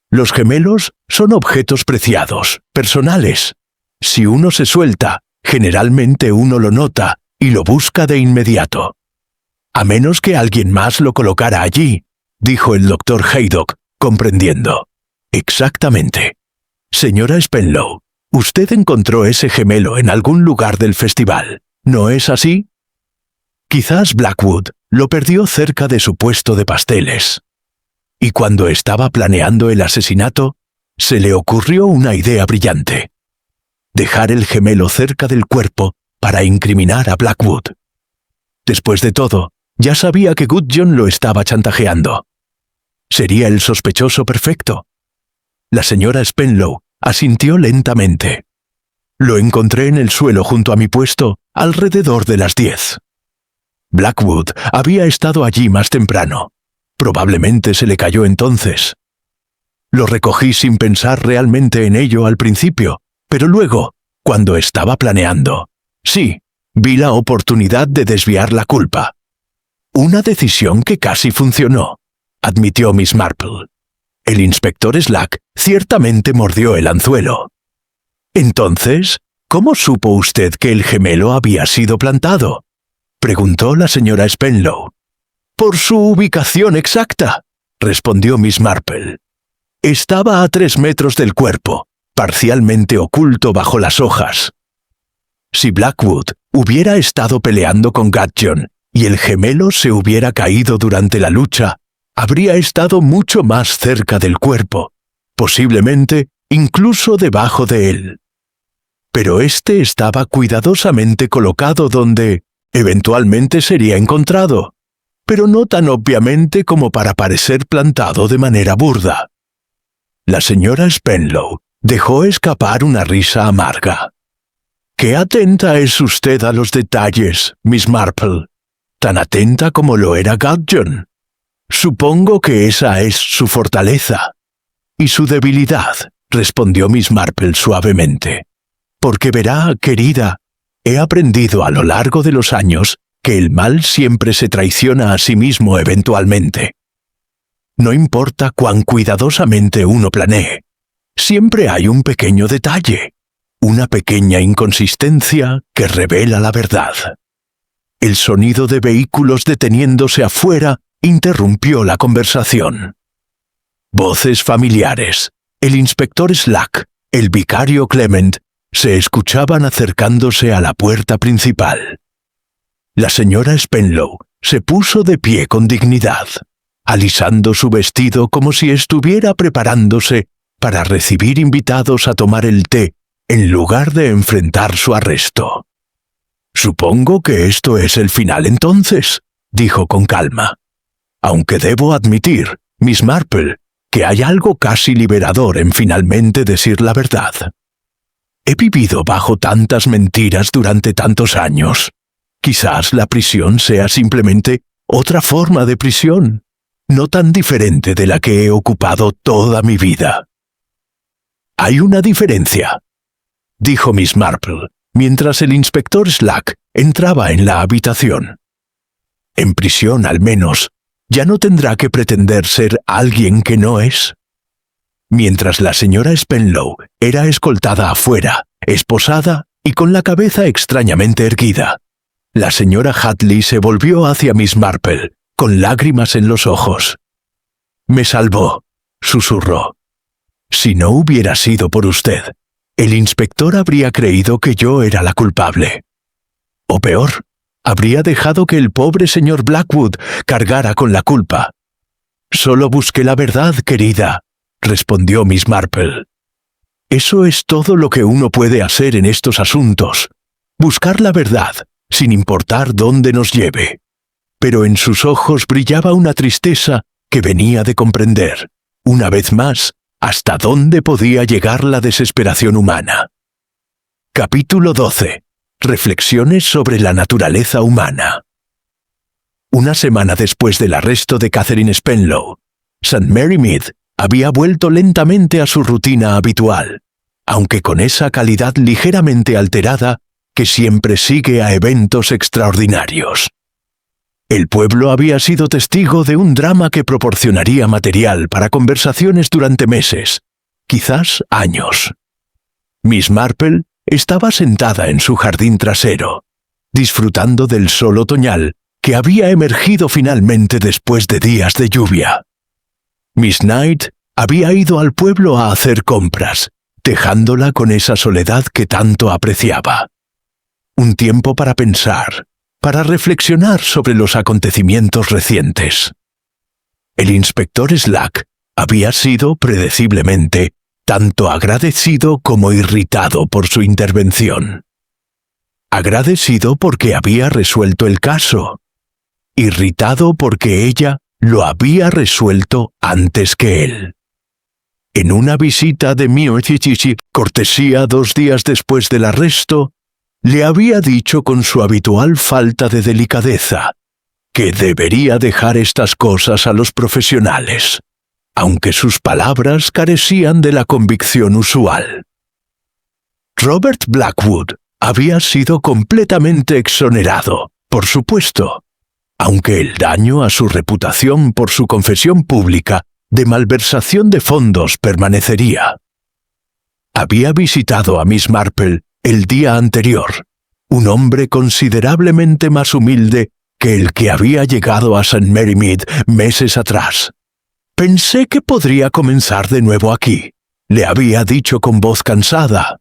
Los gemelos son objetos preciados, personales. Si uno se suelta, generalmente uno lo nota y lo busca de inmediato. A menos que alguien más lo colocara allí, dijo el doctor Haydock, comprendiendo. Exactamente. Señora Spenlow, usted encontró ese gemelo en algún lugar del festival, ¿no es así? Quizás Blackwood lo perdió cerca de su puesto de pasteles. Y cuando estaba planeando el asesinato, se le ocurrió una idea brillante. Dejar el gemelo cerca del cuerpo para incriminar a Blackwood. Después de todo, ya sabía que Gudgeon lo estaba chantajeando. Sería el sospechoso perfecto. La señora Spenlow asintió lentamente. Lo encontré en el suelo junto a mi puesto alrededor de las 10. Blackwood había estado allí más temprano. Probablemente se le cayó entonces. Lo recogí sin pensar realmente en ello al principio, pero luego, cuando estaba planeando, sí, vi la oportunidad de desviar la culpa. Una decisión que casi funcionó, admitió Miss Marple. El inspector Slack ciertamente mordió el anzuelo. Entonces, ¿cómo supo usted que el gemelo había sido plantado? Preguntó la señora Spenlow. Por su ubicación exacta, respondió Miss Marple. Estaba a 3 metros del cuerpo, parcialmente oculto bajo las hojas. Si Blackwood hubiera estado peleando con Gudgeon y el gemelo se hubiera caído durante la lucha, habría estado mucho más cerca del cuerpo, posiblemente incluso debajo de él. Pero este estaba cuidadosamente colocado donde, eventualmente sería encontrado, pero no tan obviamente como para parecer plantado de manera burda. La señora Spenlow dejó escapar una risa amarga. «Qué atenta es usted a los detalles, Miss Marple, tan atenta como lo era Gudgeon. Supongo que esa es su fortaleza. Y su debilidad», respondió Miss Marple suavemente. «Porque verá, querida, he aprendido a lo largo de los años que el mal siempre se traiciona a sí mismo eventualmente. No importa cuán cuidadosamente uno planee, Siempre hay un pequeño detalle, una pequeña inconsistencia que revela la verdad. El sonido de vehículos deteniéndose afuera interrumpió la conversación. Voces familiares, el inspector Slack, el vicario Clement, se escuchaban acercándose a la puerta principal. La señora Spenlow se puso de pie con dignidad, alisando su vestido como si estuviera preparándose para recibir invitados a tomar el té en lugar de enfrentar su arresto. «Supongo que esto es el final entonces», dijo con calma. «Aunque debo admitir, Miss Marple, que hay algo casi liberador en finalmente decir la verdad. He vivido bajo tantas mentiras durante tantos años. Quizás la prisión sea simplemente otra forma de prisión, no tan diferente de la que he ocupado toda mi vida». «Hay una diferencia», dijo Miss Marple, mientras el inspector Slack entraba en la habitación. «En prisión, al menos, ya no tendrá que pretender ser alguien que no es». Mientras la señora Spenlow era escoltada afuera, esposada y con la cabeza extrañamente erguida, la señora Hadley se volvió hacia Miss Marple, con lágrimas en los ojos. «Me salvó», susurró. «Si no hubiera sido por usted, el inspector habría creído que yo era la culpable. O peor, habría dejado que el pobre señor Blackwood cargara con la culpa». «Solo busqué la verdad, querida», respondió Miss Marple. «Eso es todo lo que uno puede hacer en estos asuntos, buscar la verdad, sin importar dónde nos lleve». Pero en sus ojos brillaba una tristeza que venía de comprender, una vez más, hasta dónde podía llegar la desesperación humana. Capítulo 12. Reflexiones sobre la naturaleza humana. Una semana después del arresto de Catherine Spenlow, St. Mary Mead había vuelto lentamente a su rutina habitual, aunque con esa calidad ligeramente alterada que siempre sigue a eventos extraordinarios. El pueblo había sido testigo de un drama que proporcionaría material para conversaciones durante meses, quizás años. Miss Marple estaba sentada en su jardín trasero, disfrutando del sol otoñal que había emergido finalmente después de días de lluvia. Miss Knight había ido al pueblo a hacer compras, dejándola con esa soledad que tanto apreciaba. Un tiempo para pensar, para reflexionar sobre los acontecimientos recientes. El inspector Slack había sido, predeciblemente, tanto agradecido como irritado por su intervención. Agradecido porque había resuelto el caso. Irritado porque ella lo había resuelto antes que él. En una visita de cortesía 2 días después del arresto, le había dicho con su habitual falta de delicadeza que debería dejar estas cosas a los profesionales, aunque sus palabras carecían de la convicción usual. Robert Blackwood había sido completamente exonerado, por supuesto, aunque el daño a su reputación por su confesión pública de malversación de fondos permanecería. Había visitado a Miss Marple el día anterior, un hombre considerablemente más humilde que el que había llegado a St. Mary Mead meses atrás. «Pensé que podría comenzar de nuevo aquí», le había dicho con voz cansada.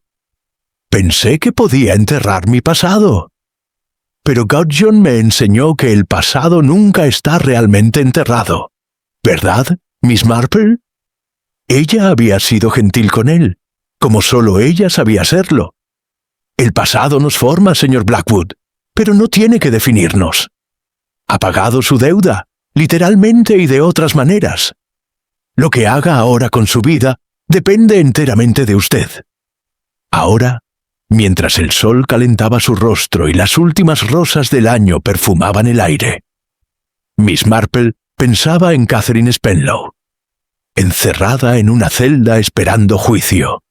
«Pensé que podía enterrar mi pasado. Pero Gudgeon me enseñó que el pasado nunca está realmente enterrado. ¿Verdad, Miss Marple?» Ella había sido gentil con él, como solo ella sabía serlo. «El pasado nos forma, señor Blackwood, pero no tiene que definirnos. Ha pagado su deuda, literalmente y de otras maneras. Lo que haga ahora con su vida depende enteramente de usted». Ahora, mientras el sol calentaba su rostro y las últimas rosas del año perfumaban el aire, Miss Marple pensaba en Catherine Spenlow, encerrada en una celda esperando juicio.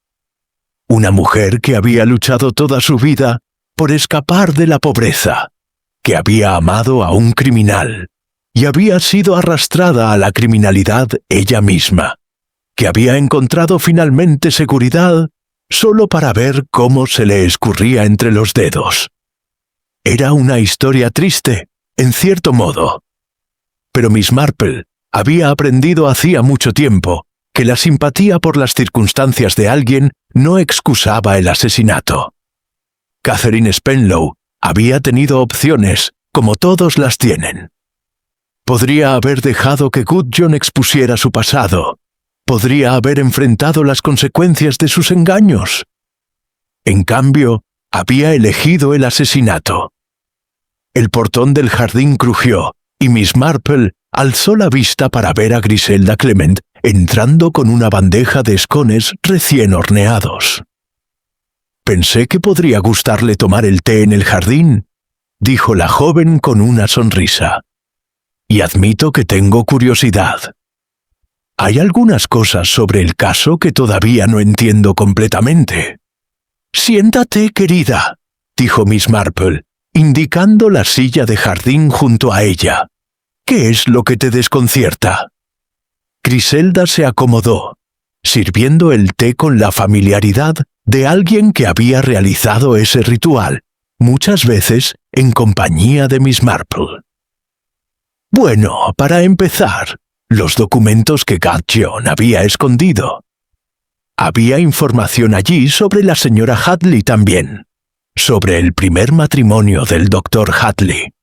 Una mujer que había luchado toda su vida por escapar de la pobreza, que había amado a un criminal y había sido arrastrada a la criminalidad ella misma, que había encontrado finalmente seguridad solo para ver cómo se le escurría entre los dedos. Era una historia triste, en cierto modo. Pero Miss Marple había aprendido hacía mucho tiempo que la simpatía por las circunstancias de alguien no excusaba el asesinato. Catherine Spenlow había tenido opciones, como todos las tienen. Podría haber dejado que Gudjon expusiera su pasado. Podría haber enfrentado las consecuencias de sus engaños. En cambio, había elegido el asesinato. El portón del jardín crujió y Miss Marple alzó la vista para ver a Griselda Clement entrando con una bandeja de escones recién horneados. «Pensé que podría gustarle tomar el té en el jardín», dijo la joven con una sonrisa. «Y admito que tengo curiosidad. Hay algunas cosas sobre el caso que todavía no entiendo completamente». «Siéntate, querida», dijo Miss Marple, indicando la silla de jardín junto a ella. «¿Qué es lo que te desconcierta?» Griselda se acomodó, sirviendo el té con la familiaridad de alguien que había realizado ese ritual, muchas veces en compañía de Miss Marple. «Bueno, para empezar, los documentos que Gudjon había escondido. Había información allí sobre la señora Hadley también, sobre el primer matrimonio del doctor Hadley.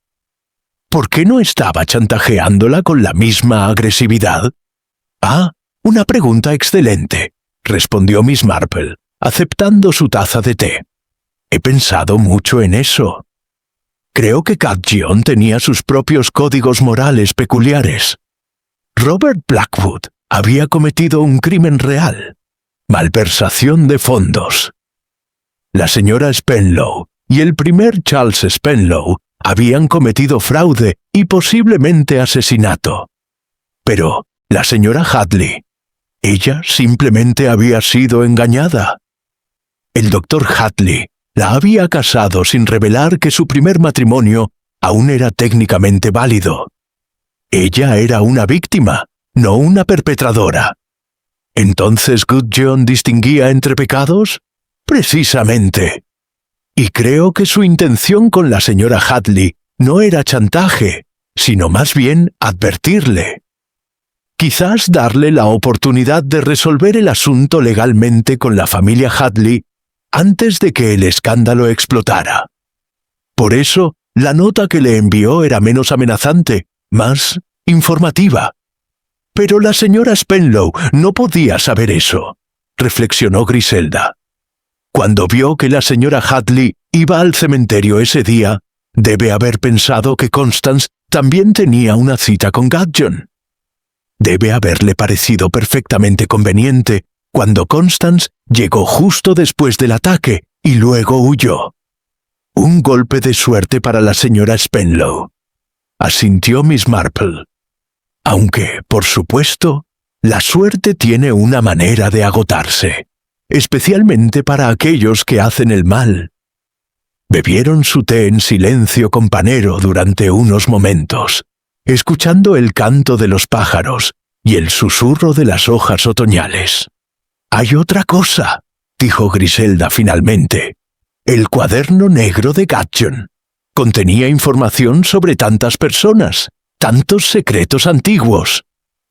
¿Por qué no estaba chantajeándola con la misma agresividad?» «Ah, una pregunta excelente», respondió Miss Marple, aceptando su taza de té. «He pensado mucho en eso. Creo que Gudjon tenía sus propios códigos morales peculiares. Robert Blackwood había cometido un crimen real, malversación de fondos. La señora Spenlow y el primer Charles Spenlow habían cometido fraude y posiblemente asesinato. Pero la señora Hadley, ella simplemente había sido engañada. El doctor Hadley la había casado sin revelar que su primer matrimonio aún era técnicamente válido. Ella era una víctima, no una perpetradora. ¿Entonces Gudjon distinguía entre pecados? Precisamente. Y creo que su intención con la señora Hadley no era chantaje, sino más bien advertirle. Quizás darle la oportunidad de resolver el asunto legalmente con la familia Hadley antes de que el escándalo explotara. Por eso, la nota que le envió era menos amenazante, más informativa. Pero la señora Spenlow no podía saber eso, reflexionó Griselda. Cuando vio que la señora Hadley iba al cementerio ese día, debe haber pensado que Constance también tenía una cita con Gudjon. Debe haberle parecido perfectamente conveniente cuando Constance llegó justo después del ataque y luego huyó. Un golpe de suerte para la señora Spenlow, asintió Miss Marple. Aunque, por supuesto, la suerte tiene una manera de agotarse, especialmente para aquellos que hacen el mal. Bebieron su té en silencio companero durante unos momentos, escuchando el canto de los pájaros y el susurro de las hojas otoñales. «Hay otra cosa», dijo Griselda finalmente. «El cuaderno negro de Gudjon contenía información sobre tantas personas, tantos secretos antiguos.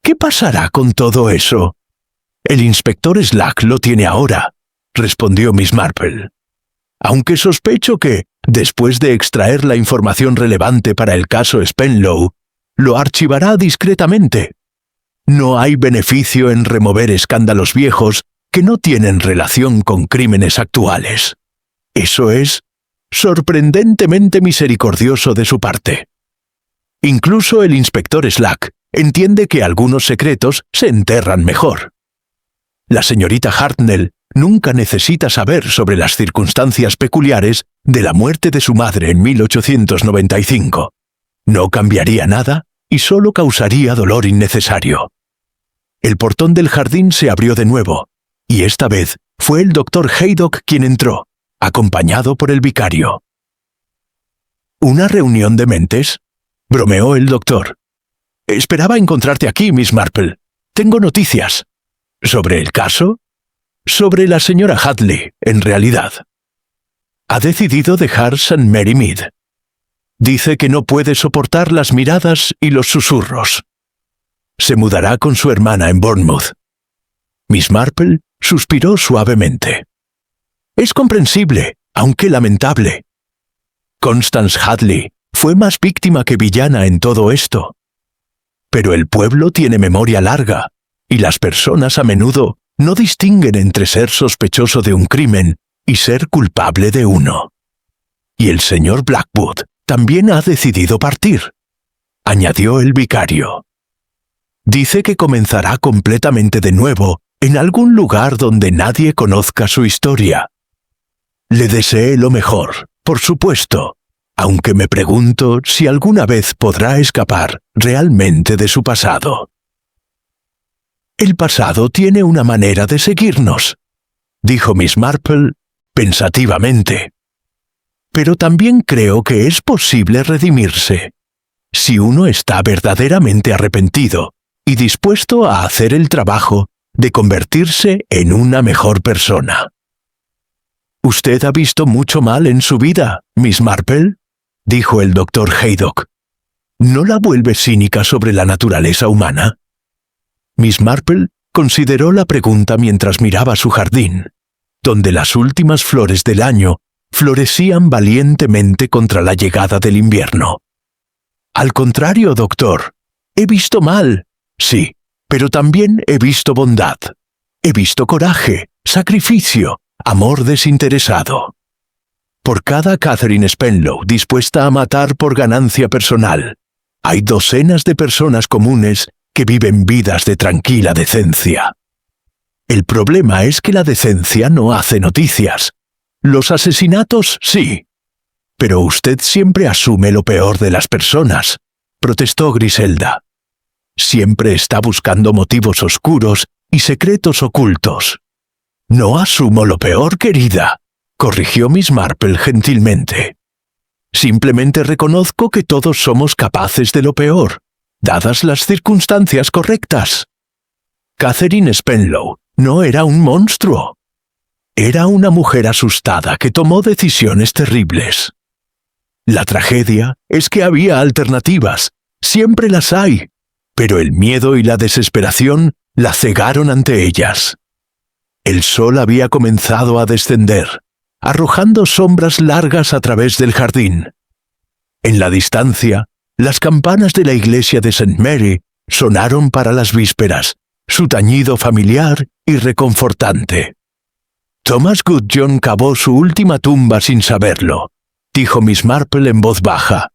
¿Qué pasará con todo eso?» «El inspector Slack lo tiene ahora», respondió Miss Marple. «Aunque sospecho que, después de extraer la información relevante para el caso Spenlow, lo archivará discretamente. No hay beneficio en remover escándalos viejos que no tienen relación con crímenes actuales. Eso es sorprendentemente misericordioso de su parte. Incluso el inspector Slack entiende que algunos secretos se enterran mejor. La señorita Hartnell nunca necesita saber sobre las circunstancias peculiares de la muerte de su madre en 1895. No cambiaría nada y solo causaría dolor innecesario». El portón del jardín se abrió de nuevo, y esta vez fue el doctor Haydock quien entró, acompañado por el vicario. «¿Una reunión de mentes?», bromeó el doctor. «Esperaba encontrarte aquí, Miss Marple. Tengo noticias». ¿Sobre el caso? Sobre la señora Hadley, en realidad. Ha decidido dejar St. Mary Mead. Dice que no puede soportar las miradas y los susurros. Se mudará con su hermana en Bournemouth. Miss Marple suspiró suavemente. Es comprensible, aunque lamentable. Constance Hadley fue más víctima que villana en todo esto. Pero el pueblo tiene memoria larga, y las personas a menudo no distinguen entre ser sospechoso de un crimen y ser culpable de uno. Y el señor Blackwood también ha decidido partir, añadió el vicario. Dice que comenzará completamente de nuevo en algún lugar donde nadie conozca su historia. Le deseé lo mejor, por supuesto, aunque me pregunto si alguna vez podrá escapar realmente de su pasado. El pasado tiene una manera de seguirnos, dijo Miss Marple pensativamente. Pero también creo que es posible redimirse, si uno está verdaderamente arrepentido y dispuesto a hacer el trabajo de convertirse en una mejor persona. «Usted ha visto mucho mal en su vida, Miss Marple», dijo el doctor Haydock. «¿No la vuelve cínica sobre la naturaleza humana?» Miss Marple consideró la pregunta mientras miraba su jardín, donde las últimas flores del año florecían valientemente contra la llegada del invierno. «Al contrario, doctor, he visto mal, sí, pero también he visto bondad. He visto coraje, sacrificio, amor desinteresado. Por cada Catherine Spenlow dispuesta a matar por ganancia personal, hay docenas de personas comunes que viven vidas de tranquila decencia. El problema es que la decencia no hace noticias. Los asesinatos, sí. Pero usted siempre asume lo peor de las personas», protestó Griselda. «Siempre está buscando motivos oscuros y secretos ocultos». «No asumo lo peor, querida», corrigió Miss Marple gentilmente. «Simplemente reconozco que todos somos capaces de lo peor, dadas las circunstancias correctas. Catherine Spenlow no era un monstruo. Era una mujer asustada que tomó decisiones terribles. La tragedia es que había alternativas, siempre las hay, pero el miedo y la desesperación la cegaron ante ellas. El sol había comenzado a descender, arrojando sombras largas a través del jardín. En la distancia, las campanas de la iglesia de St. Mary sonaron para las vísperas, su tañido familiar y reconfortante. «Thomas Goodjohn cavó su última tumba sin saberlo», dijo Miss Marple en voz baja.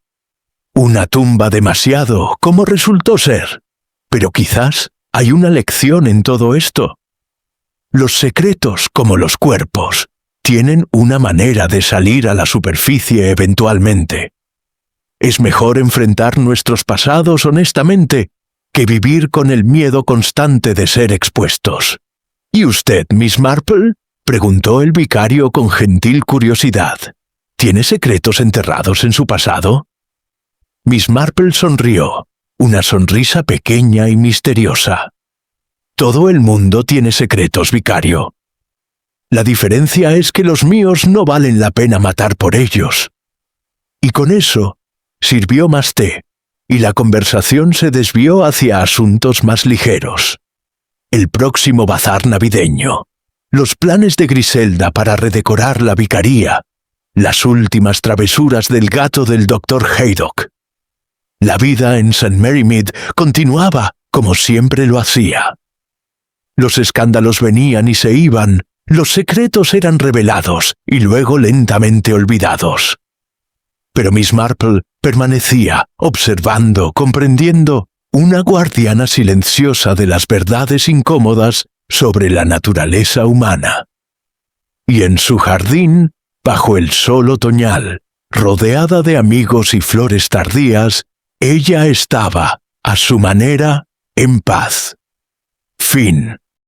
«Una tumba demasiado, como resultó ser. Pero quizás hay una lección en todo esto. Los secretos, como los cuerpos, tienen una manera de salir a la superficie eventualmente. Es mejor enfrentar nuestros pasados honestamente que vivir con el miedo constante de ser expuestos». «¿Y usted, Miss Marple?», preguntó el vicario con gentil curiosidad. «¿Tiene secretos enterrados en su pasado?» Miss Marple sonrió, una sonrisa pequeña y misteriosa. «Todo el mundo tiene secretos, vicario. La diferencia es que los míos no valen la pena matar por ellos». Y con eso sirvió más té, y la conversación se desvió hacia asuntos más ligeros. El próximo bazar navideño, los planes de Griselda para redecorar la vicaría, las últimas travesuras del gato del doctor Haydock. La vida en St. Mary Mead continuaba como siempre lo hacía. Los escándalos venían y se iban, los secretos eran revelados y luego lentamente olvidados. Pero Miss Marple permanecía, observando, comprendiendo, una guardiana silenciosa de las verdades incómodas sobre la naturaleza humana. Y en su jardín, bajo el sol otoñal, rodeada de amigos y flores tardías, ella estaba, a su manera, en paz. Fin.